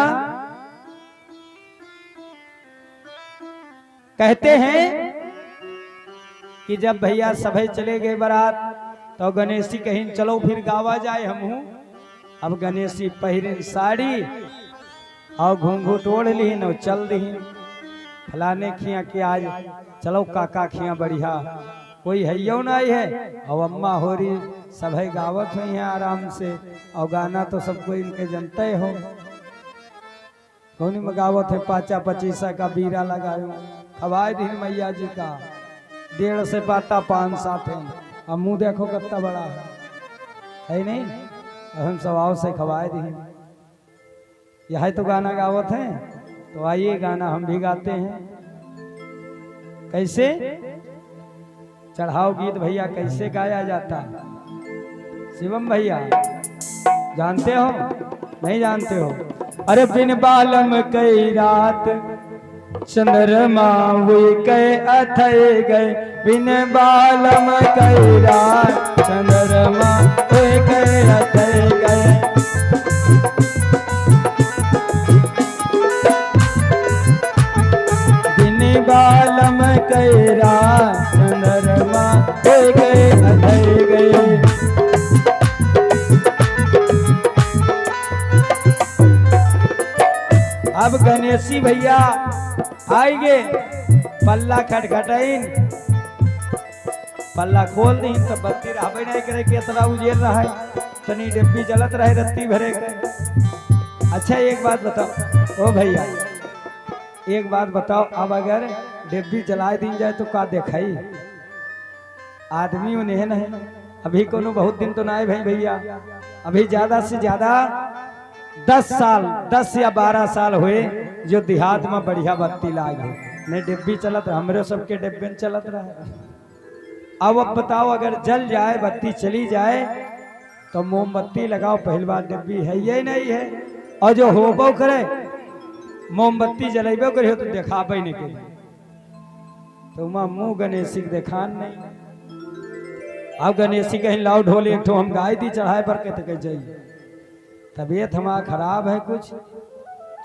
कहते हैं कि जब भैया सभे चले गए बारात, तो गणेशी कहीं चलो फिर गावा जाए हमहू। अब गणेशी पहिरिन साड़ी और घूंघट ओढ़ लीन और चल दीन फलाने खिया के आज चलो काका खिया बढ़िया, कोई हैयो नहीं है, और अम्मा हो रही सभे गावत हुई हैं आराम से, और गाना तो सबको इनके जनते हो। कौन में गावत है 5-25 का बीरा लगायो, खवाए दिन मैया जी का 1.5 से पाता 5-7 है, अब मुँह देखो कितना बड़ा है नहीं, हम स्वभाव से खवाए दी। यह तो गाना गावत है, तो आइए गाना हम भी गाते हैं। कैसे चढ़ाओ गीत भैया कैसे गाया जाता है? शिवम भैया जानते हो नहीं जानते हो? अरे बिन बालम कई रात चंद्रमा हुई कई अथई गए, बिन बालम कई रात चंद्रमा हुई कई अथई गए। बिन बालम कई रात चंद्रमा हुई कई अथई गए। अब गणेशी भैया आएंगे, पल्ला खटखटाइन, पल्ला खोल दी तो बत्ती रहबे नहीं करे, कितना उजेल रहा है, तनी डिब्बी जलत रहे रत्ती भरे करे। अच्छा एक बात बताओ ओ भैया, एक बात बताओ, अब अगर डिब्बी जलाए दी जाए तो का देखाई? आदमी उन्हें नहीं, अभी कोनो बहुत दिन तो ना है भाई भैया, अभी ज्यादा से ज्यादा 10 साल 10 या 12 साल हुए जो देहात में बढ़िया बत्ती लागे, नहीं डिब्बी चलत रहा, हमरे सबके डिब्बे चलत रहा। अब बताओ अगर जल जाए, बत्ती चली जाए तो मोमबत्ती लगाओ, पहली बार डिब्बी है ये नहीं है, और जो होबो करे मोमबत्ती जलेबो करे तो देखाबे नहीं करे, तो मुँह गणेशी के देखान नहीं। अब गणेशी कहीं लाउ ढोले एक ठो हम गाय दी चढ़ाए पर कहते जाइए, तबीयत हमारा खराब है, कुछ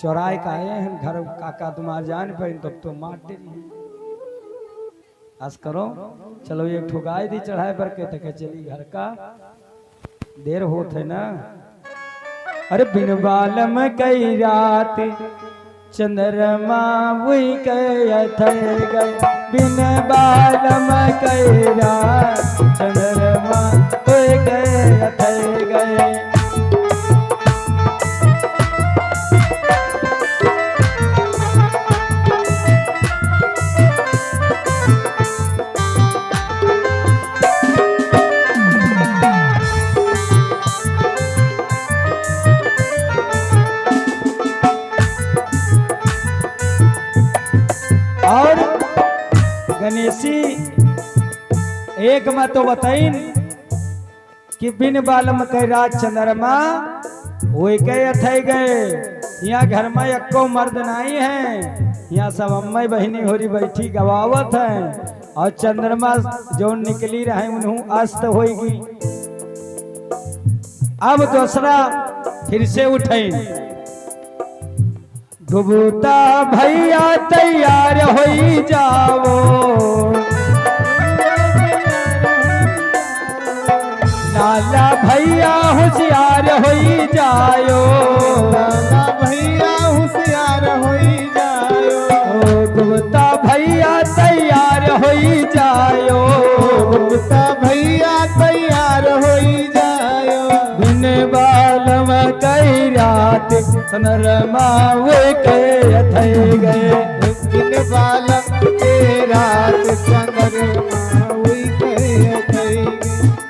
चौराए का आए हैं घर, काका तुम्हार जान पर तब तो मार दे आज करो, चलो एक ठो गाय दी चढ़ाए पर कहते चली घर का, देर होत है ना। अरे बिन बालम कई रात चंद्रमा हुई गए, बिन बालम कई रात चंद्रमा हुई गए। और गणेशी एक मत तो बताइन कि बिन बालम कई रात चंद्रमा हुई गए अथई गए। यहाँ घर में एको मर्द नहीं है, यहाँ सब अम्मा बहनी होरी बैठी गवावत है, और चंद्रमा जो निकली रहे उन्हों अस्त होगी। अब दूसरा फिर से उठे, डुबुता भैया तैयार हो जाओ, लाला भैया होशियार हो जाओ, चंद्रमा वे के अथई गए दिन बालम के रात चंद्रमा हुई कई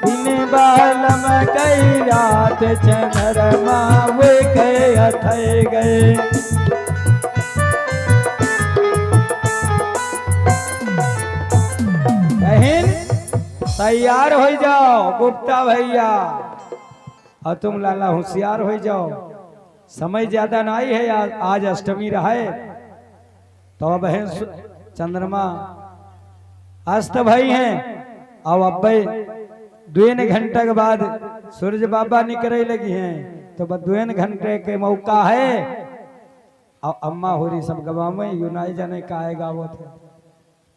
दिन बालम कई रात चंद्रमा वे के अथई गए। बहन तैयार हो जाओ गुप्ता भैया, और तुम लाला होशियार हो जाओ, समय ज्यादा नहीं है, आज अष्टमी रहा है तो बहन चंद्रमा अस्त भई हैं और अब 2 घंटे के बाद सूरज बाबा निकले लगी हैं, तो बस 2 घंटे के मौका है। और अम्मा हो रही सब गवा में यूनाई जाने का है गावत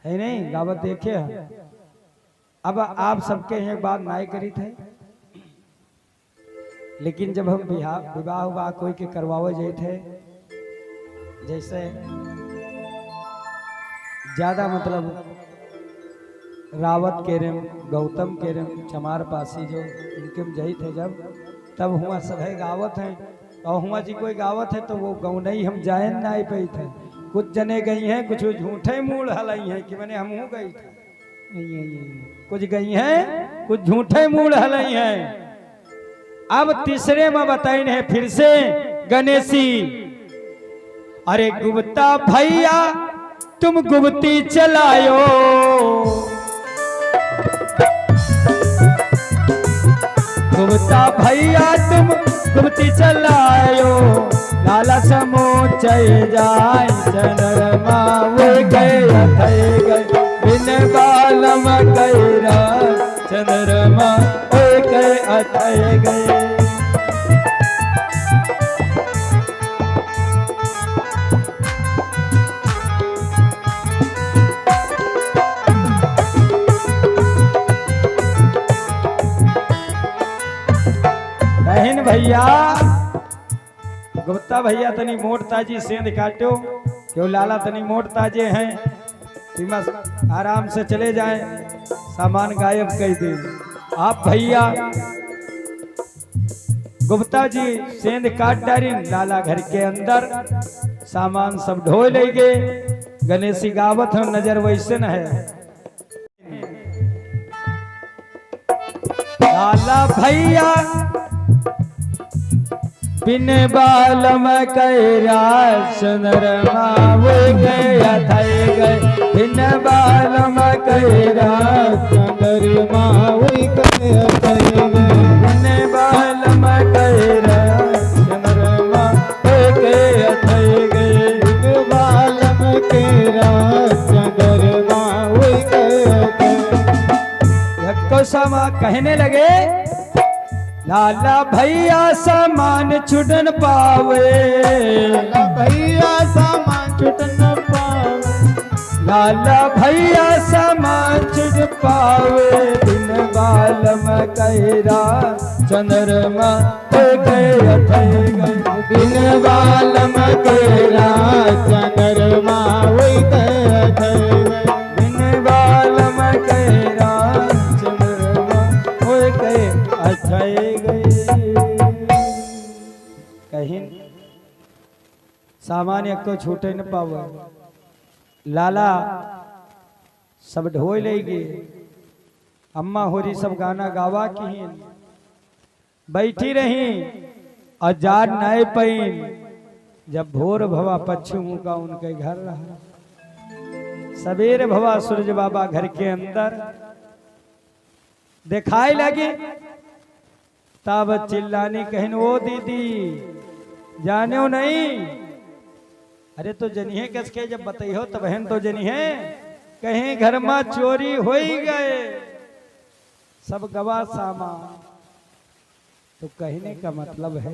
है नहीं गावत देखे है। अब आप सबके यहाँ बात नहीं करी थे, लेकिन जब हम विवाह हुआ कोई के करवावे जाए थे, जैसे ज्यादा मतलब रावत के रेम गौतम के रेम चमार पासी जो इनके में जाई थे जब, तब हुआ सभे गावत हैं और हुआ जी कोई गावत है तो वो गाँव नहीं हम जाए ना आई पाई थे। कुछ जने गई हैं, कुछ झूठे मूड हलाई हैं कि मैंने हम गई थे, कुछ गई हैं कुछ झूठे मूड हलाई हैं। अब तीसरे में बताइन है फिर से गणेशी, अरे गुप्ता भैया तुम गुप्ती चलायो, गुप्ता भैया तुम गुप्ती चलायो, लाला समोच जाए चंद्रमा वो गए बिन बालम कैरा चंद्रमा वो गए अथई गए। बहन भैया गुप्ता भैया तनी मोट ताजी सेंध काटो, क्यों लाला तनी मोट ताजे हैं, आराम से चले जाएं, सामान गायब कर दे। आप भैया गुप्ता जी सेंध काट डारी, लाला घर के अंदर सामान सब ढो लेंगे। गणेशी गावत हम नजर वैसे न है। लाला भैया बिन बालम कैरा चंद्रमा वो गए अथई गए, बिन बालम कैरा चंद्रमा हुई कई बिन बालम कैरा चंद्रमा वो गए अथई गए। दिन बालम के रात चंद्रमा हुई कई को समा कहने लगे लाला भैया सामान छुटन पावे, भैया सामान छुटन पावे, लाला भैया सामान छुट पावे, बिन बालम कैरा चंद्रमा हो गए अथई गए, दिन बालम कैरा चंद्रमा हुई कई बिन बालम कैरा चंद्रमा हो गए अथई गए। कहीं सामान्य को छूटे न पावे, लाला सब ढोई लेगी, अम्मा होरी सब गाना गावा की बैठी रही और जार नए पैन, जब भोर भवा पश्चिम का उनके घर रहा, सवेरे भवा सूरज बाबा घर के अंदर दिखाई लगी, तब चिल्लानी कहीं वो दीदी जाने हो नहीं, अरे तो जनिए कसके जब बताइयो तो बहन तो जनिए कहीं घर में चोरी हो ही गए, सब गवा सामान, तो कहने का मतलब है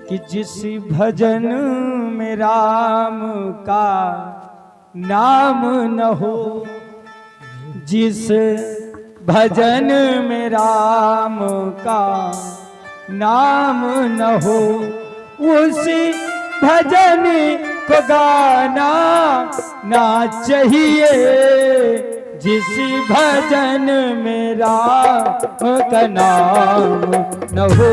कि जिस भजन में राम का नाम न हो, जिस भजन में राम का नाम न हो, उसी भजन को गाना ना चाहिए, जिस भजन में राम का नाम न हो।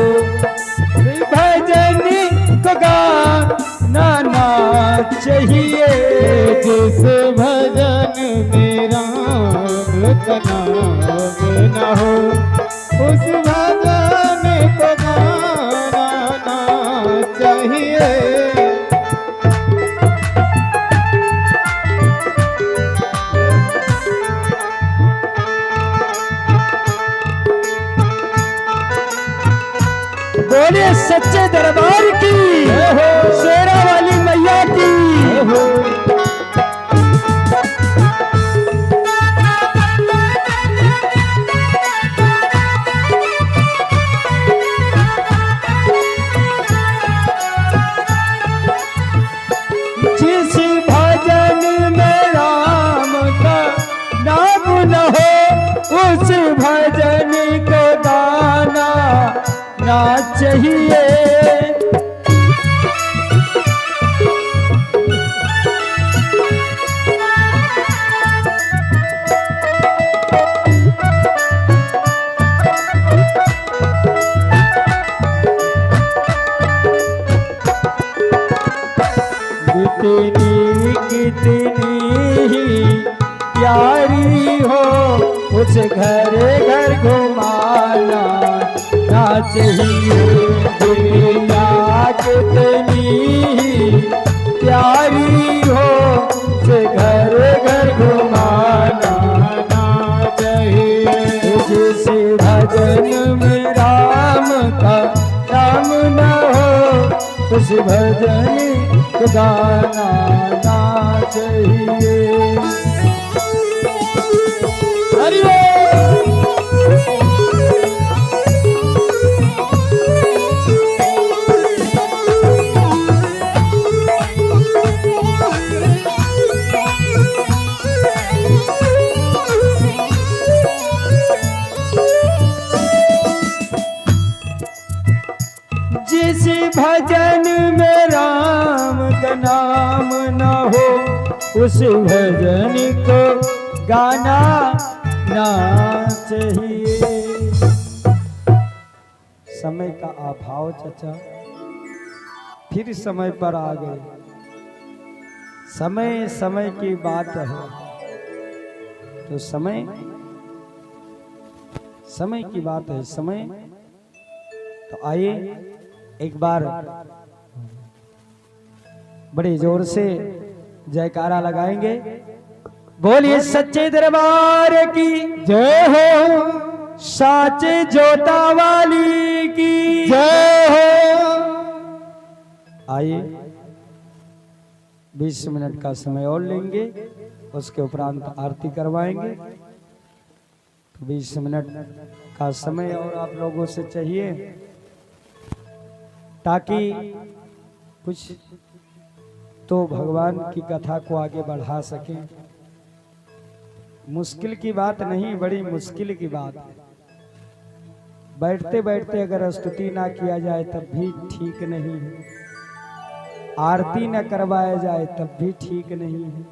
चाहिए। जिस भजन में राम का नाम न हो उस भजन को गाना चाहिए। बोलिए सच्चे दरबार की, शेरा वाली मैया की। जिस भजन में राम का नाम न हो उस भजन को गाना ना चाहिए। कितनी कितनी ही प्यारी हो उस घर घर घुमाना ना चाहिए। दुनिया कितनी ही प्यारी हो उस घर घर घुमाना ना चाहिए। जिस भजन में राम का नाम न हो उस भजन को गाना ना चाहिए। जिस भजन में राम का नाम न हो उस भजन को गाना ना चाहिए। समय का अभाव चाचा, फिर समय पर आ गए। समय समय की बात है, तो समय समय की बात है। समय तो आइए एक बार बड़े जोर से जयकारा लगाएंगे। बोलिए सच्चे दरबार की जय हो, साचे जोता वाली की जय हो। आइए 20 मिनट का समय और लेंगे, उसके उपरांत आरती करवाएंगे। तो 20 मिनट का समय और आप लोगों से चाहिए ताकि कुछ तो भगवान की कथा को आगे बढ़ा सकें। मुश्किल की बात नहीं, बड़ी मुश्किल की बात है। बैठते बैठते अगर स्तुति ना किया जाए तब भी ठीक नहीं है, आरती न करवाया जाए तब भी ठीक नहीं है,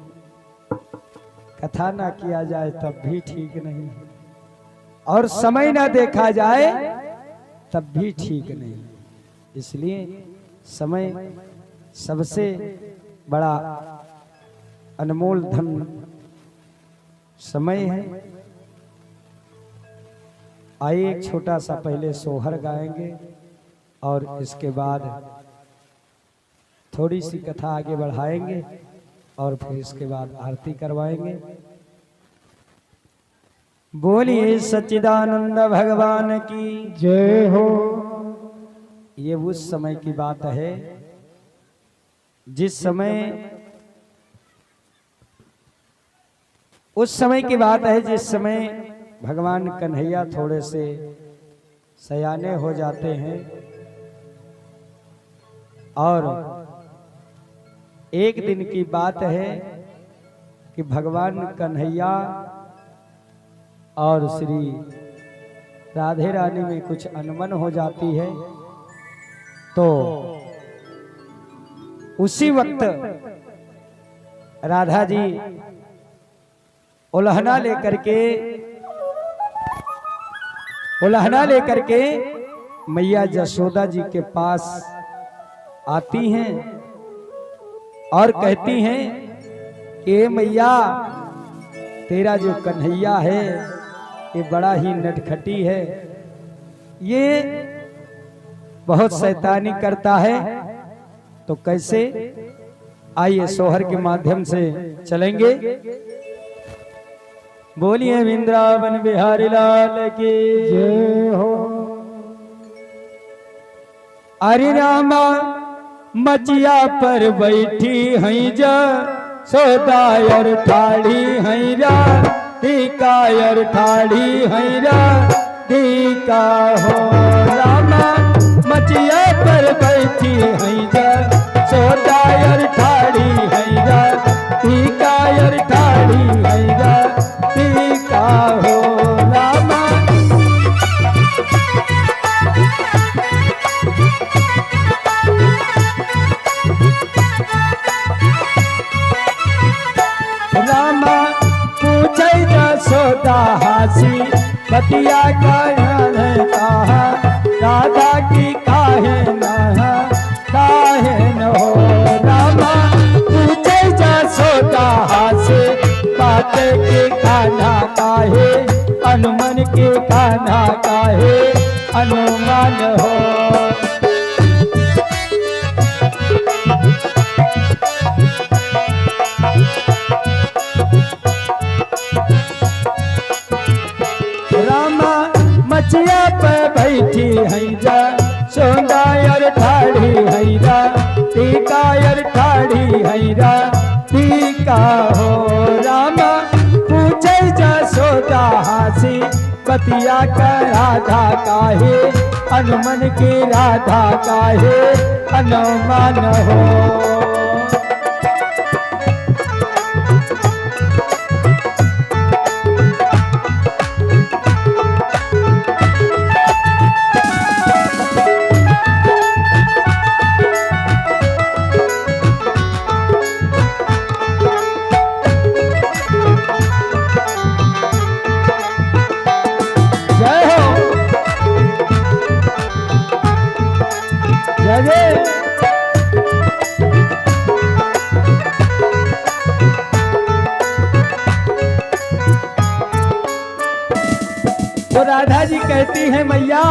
कथा ना किया जाए तब भी ठीक नहीं है, और समय ना देखा जाए तब भी ठीक नहीं है। इसलिए समय सबसे बड़ा अनमोल धन समय है। आइए एक छोटा सा पहले सोहर गाएंगे और इसके बाद थोड़ी सी कथा आगे बढ़ाएंगे और फिर इसके बाद आरती करवाएंगे। बोलिए सच्चिदानंद भगवान की जय हो। ये उस समय की बात है जिस समय, उस समय की बात है जिस समय भगवान कन्हैया थोड़े से सयाने हो जाते हैं और एक दिन की बात है कि भगवान कन्हैया और श्री राधे रानी में कुछ अनबन हो जाती है। तो उसी वक्त राधा जी उल्हना लेकर के मैया जशोदा जी के पास आती हैं और कहती हैं कि मैया तेरा जो कन्हैया है ये बड़ा ही नटखटी है, ये बहुत शैतानी करता है। तो कैसे, आइए सोहर के माध्यम से चलेंगे। बोलिए वृंदावन बिहारी लाल की जय हो। अरे रामा मचिया पर बैठी हई जा सोदायर ठाड़ी हई रा टीकायर ठाड़ी हई रा टीका हो। रामा मचिया पर बैठी हई जा सोदायर ठाड़ी हई रा टीकायर ठाड़ी हई रा टीका हो। रामा रामा पूछे जसोदा हासी बतिया कहा राधा की काहे न हो। रामा पूछे जसोदा हासी बाते के खाना काहे अनुमान के खाना काहे अनुमान हो। रामा मचिया पे बैठी हई जा सोनायर ठाड़ी हई रा टीकायर ठाड़ी हई रा टीका हो। रामा पूछे जा सोदा हासी बतिया का राधा काहे अनुमान की राधा काहे अनुमान हो। तो राधा जी कहती है मैया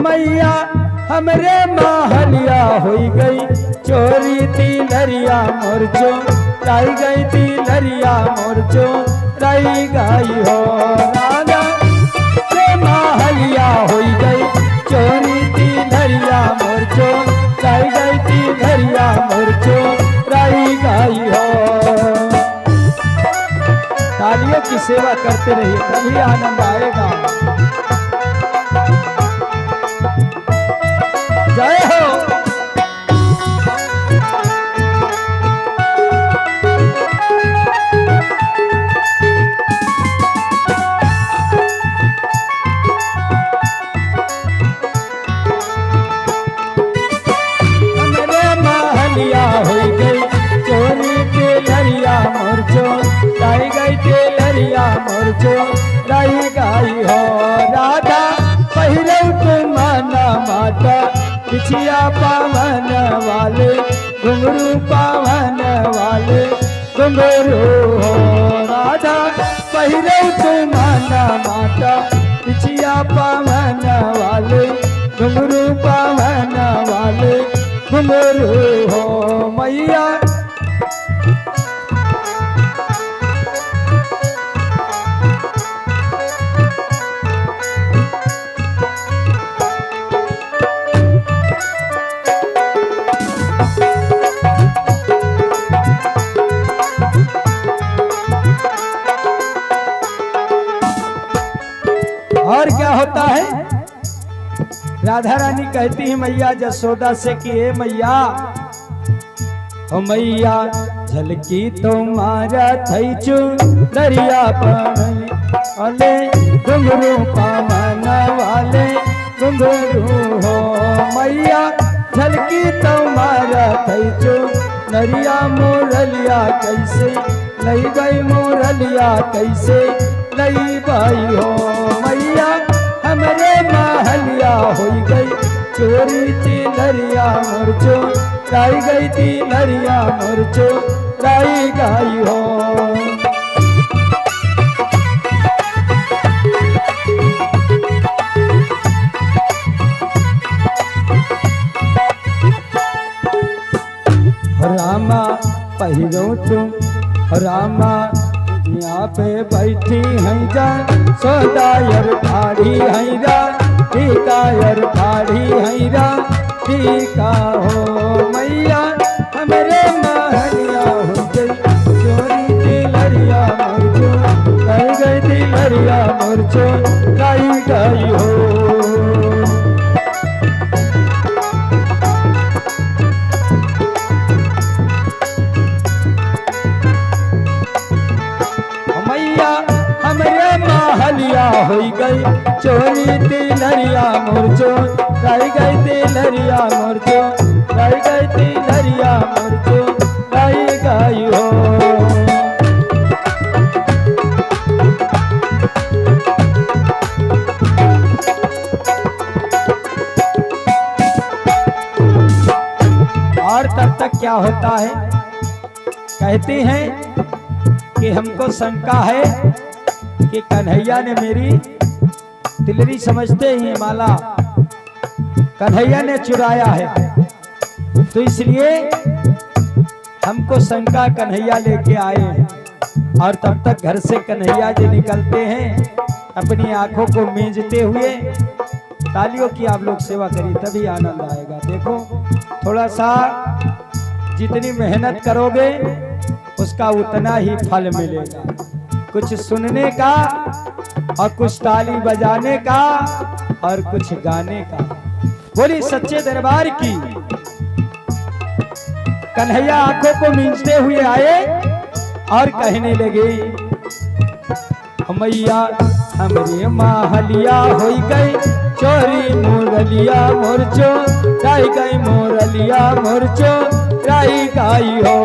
मैया हमरे महलिया हुई गई चोरी थी लरिया मोरचो लाई गई थी लरिया मोरचो लाई गई हो। राधा के महलिया हुई गई चोरी थी लरिया मोरचो लाई गई थी लरिया मोरचो लाई गई हो। तालियों की सेवा करते रहिए तभी आनंद आएगा। जय हो। हमरे महलिया हो गई चोरी के लरिया मोरचो लाई गई के लरिया मोरचो लाई गई हो। राधा पहिरे माना माता पिछिया पावन वाले घुंघरू पावन वाले घुंघरू हो। राधा पहिरे माना माता पिछिया पावन वाले घुंघरू पावन वाले घुंघरू हो। मैया और क्या होता है, राधा रानी कहती है मैया जसोदा से कि हे मैया हो मैया झलकी तुम्हारा थैचू दरिया वाले घुंघरू पावन वाले घुंघरू हो। मैया झलकी तुम्हारा थैचू नरिया मोरलिया कैसे लई गई मोरलिया कैसे लई बाई हो। मैया हमरे महलिया हो गई चोरी थी लरिया मोरचो राई गई थी लरिया मुरचो राई गाई हो। रामा पहिरो तुम रामा यहाँ पे बैठी हैं जा सोदायर ठाड़ी हैं रा टीकायर ठाड़ी हैं रा टीका हो मैया हमरे महलिया हो गई चोरी दिलरिया मुरचो गाई गई दिलरिया मुरचो गाई गाई हो। महलिया हो गई चोरी तिलरिया मुरचो गाई गई तिलरिया मुरचो गाई गई तिलरिया मुरचो गाई गाई हो। और तब तक क्या होता है, कहते हैं कि हमको शंका है कि कन्हैया ने मेरी तिलरी समझते ही माला कन्हैया ने चुराया है, तो इसलिए हमको शंका कन्हैया लेके आए हैं। और तब तक घर से कन्हैया जी निकलते हैं अपनी आंखों को मींजते हुए। तालियों की आप लोग सेवा करिए तभी आनंद आएगा। देखो थोड़ा सा जितनी मेहनत करोगे उसका उतना ही फल मिलेगा, कुछ सुनने का और कुछ ताली बजाने का और कुछ गाने का। बोली सच्चे दरबार की। कन्हैया आंखों को मींचते हुए आए और कहने लगे मैया हमरे महलिया हो गई चोरी मोरलिया मुरचो राई गई मोरलिया मुरचो राई गाई हो।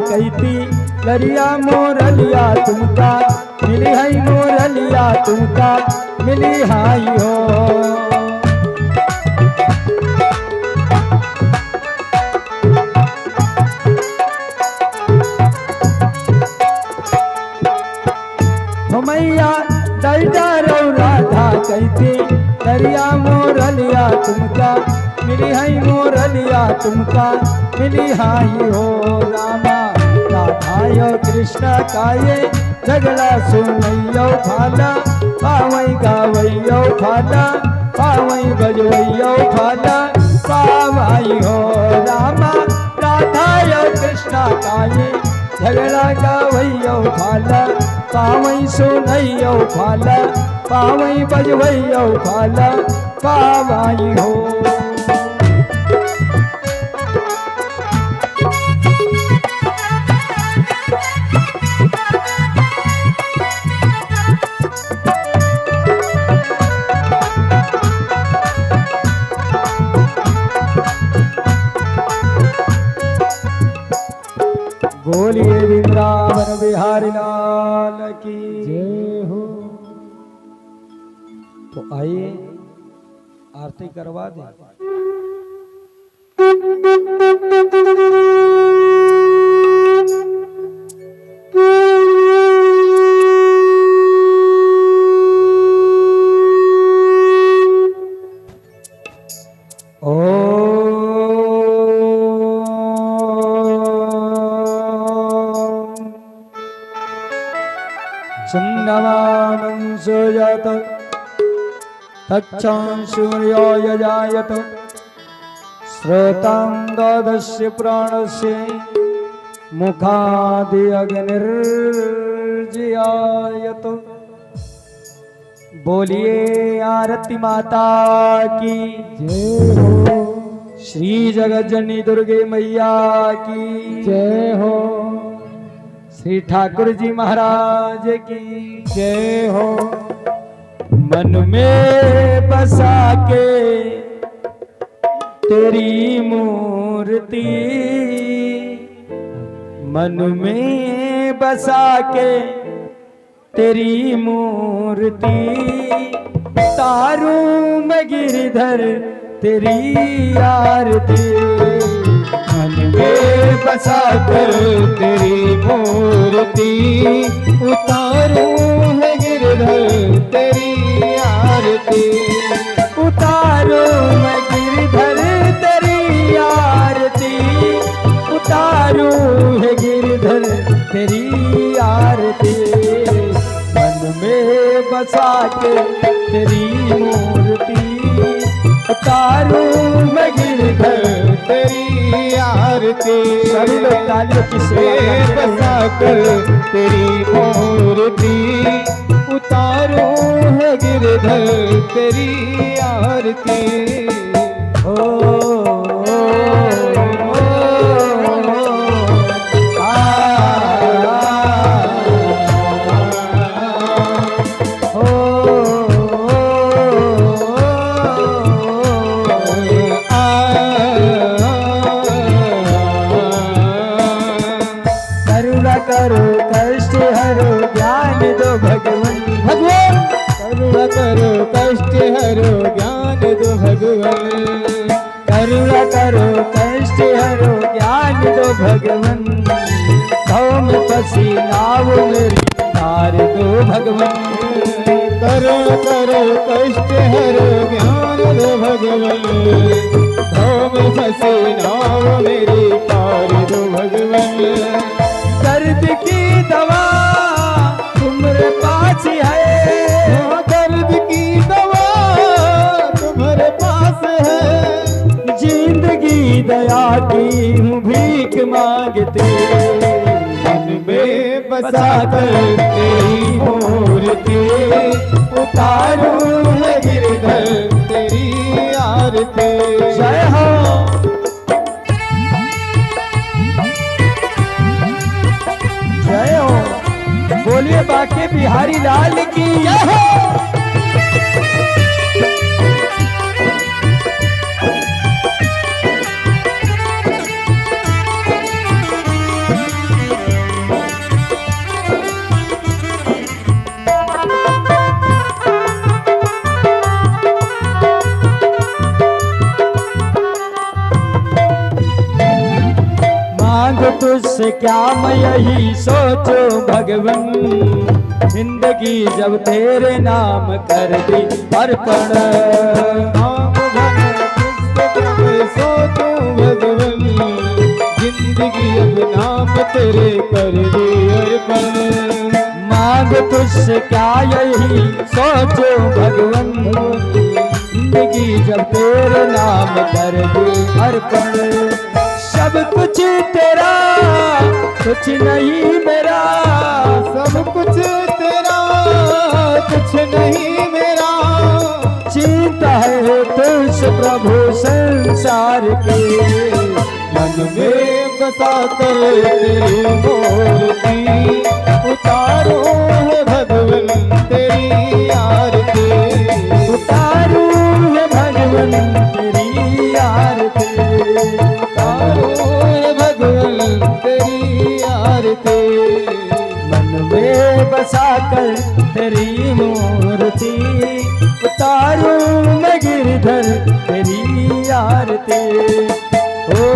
कहती लरिया मोरलिया तुमका मिली है मोरलिया तुमका मिली हाई हो। मैया दैडा रो राधा कहती लरिया मोरलिया तुमका मिली है मोरलिया तुमका मिली हाई हो। रामा राधायो कृष्ण काये झगड़ा सुनैयो फाला पावई गावैयो फाला पावई बजवैयो फाला पावाई हो। रामा राधायो कृष्ण काये झगड़ा गावैयो फाला पावई सुनैयो फाला पावई बजवैयो फाला पावाई हो। बोलिए वृंदावन बिहारी लाल की जय हो। तो आइए आरती करवा दें। तक्षं सूर्यो यजायत श्रोतांगदस्य प्राणस्य मुखादि अग्निर्जियायत। बोलिए आरती माता की जय हो, श्री जगत जननी दुर्गे मैया की जय हो, श्री ठाकुर जी महाराज की जय हो। मन में बसा के तेरी मूर्ति, मन में बसा के तेरी मूर्ति, तारूं मैं गिरधर तेरी आरती। मन में बसा कर तेरी मूर्ति, उतारूं है गिरधर तेरी आरती। उतारूं मैं गिरधर तेरी आरती, उतारूं है गिरधर तेरी आरती। मन में बसा के तेरी मूर्ति, उतारूं मैं गिरधर तेरी आरती। सभी लोग तालियों की सेवा बसा कर तेरी मूर्ति, उतारूं है गिरधर तेरी आरती। ओ करो कष्ट हरो ज्ञान दो भगवन। भगवान करुणा करो कष्ट हरो ज्ञान दो भगवान। करुणा करो कष्ट हरो ज्ञान दो भगवन। भव में फंसी नाव मेरी तार दो भगवन। करुणा करो कष्ट हरो ज्ञान दो भगवान। भव में फंसी नाव मेरी पार दो भगवान। दर्द की दवा तुम्हारे पास है, दर्द की दवा तुम्हारे पास है। जिंदगी दया की हूँ भीख मांगते। मन में बसा कर तेरी मूर्ति, उतारूं है गिरधर तेरी आरती। जय हो जय हो, बोलिए बाके बिहारी लाल की जय हो। मांग तुझसे क्या मैं यही सोचो भगवन। जिंदगी जब तेरे नाम कर दी अर्पण। सोचूं भगवन, जिंदगी अब नाम तेरे कर दी अर्पण। मांग तुझसे क्या यही सोचो भगवन। जिंदगी जब तेरे नाम कर दी अर्पण। सब कुछ तेरा कुछ नहीं मेरा, सब कुछ तेरा कुछ नहीं मेरा। चिंता है तुझसे प्रभु संसार की। मन में बसा कर तेरी मूर्ति, उतारूं है भगवन तेरी आरती। उतारूं है भगवन तेरी आरती। उतारूं है भगवन तेरी आरती। मन में बसा कर तेरी मूर्ति, उतारूं मैं गिरधर तेरी आरती। ओ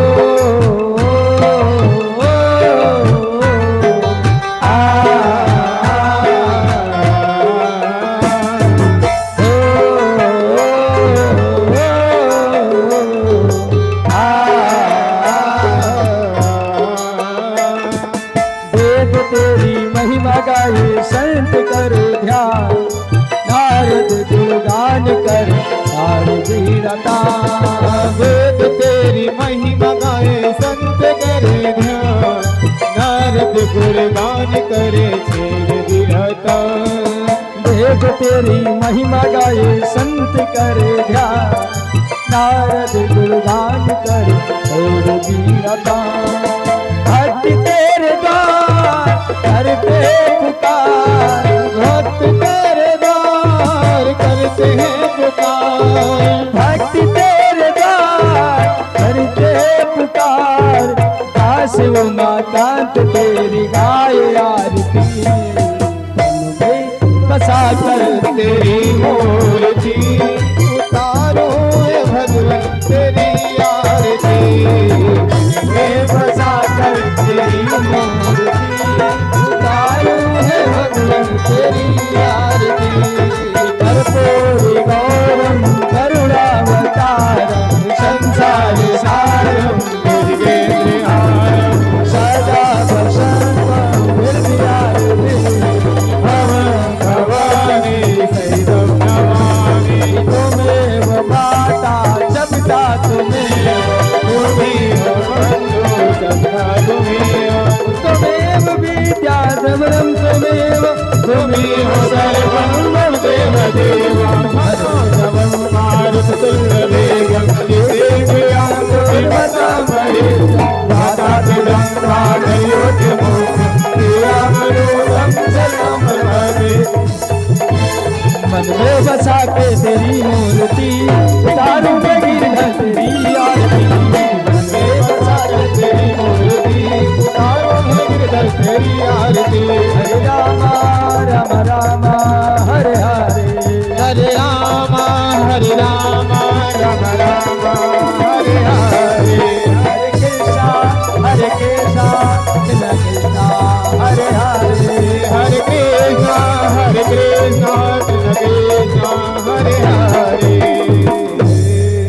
संत करो ध्यान, नारद गुणगान कर तेरी महिमा गाए संत कर ध्यान, नारद गुणगान कर और वीरदान। भक्त तेरे द्वार करते पुकार, भक्त तेरे द्वार करते हैं पुकार, भक्त तेरे द्वार करते पुकार। दास उमाकांत तेरी गाए आरती, बसा कर तेरी मूर्ति उतारो हे भगवन तेरी आरती, बसा कर तेरी मूर्ति उतारो हे भगवन तेरी आरती। कर्पूरी गौरम करुणावतारम संसार सारम दुर्गेन्द्रहारम सदा वसंतम निर्विचारिणी भवं भवानी सहितं नमामि। त्वमेव माता च पिता त्वमेव, त्वमेव बन्धुः सखा त्वमेव, त्वमेव विद्या द्रविणं त्वमेव, त्वमेव सर्वं मम देवदेव। मनोजवं मारुततुल्यवेगं दिव्यां देवतामहेश, वातात्मजं वादयोग्यमोक्षं क्रियामरूपं शरणं प्रपदे। मन में बसा के तेरी मूर्ति उतारूं मैं गिरधर तेरी आरती। मन में बसा के तेरी मूर्ति उतारो हे गिरधर तेरी आरती। हरे रामा राम राम हरे हरे, हरे राम राम राम हरे हरे। हरे कृष्णा कृष्ण कृष्णा हरे हरे, हरे कृष्णा कृष्ण कृष्ण हरे हरे।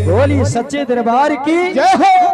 बोली सच्चे दरबार की जय हो।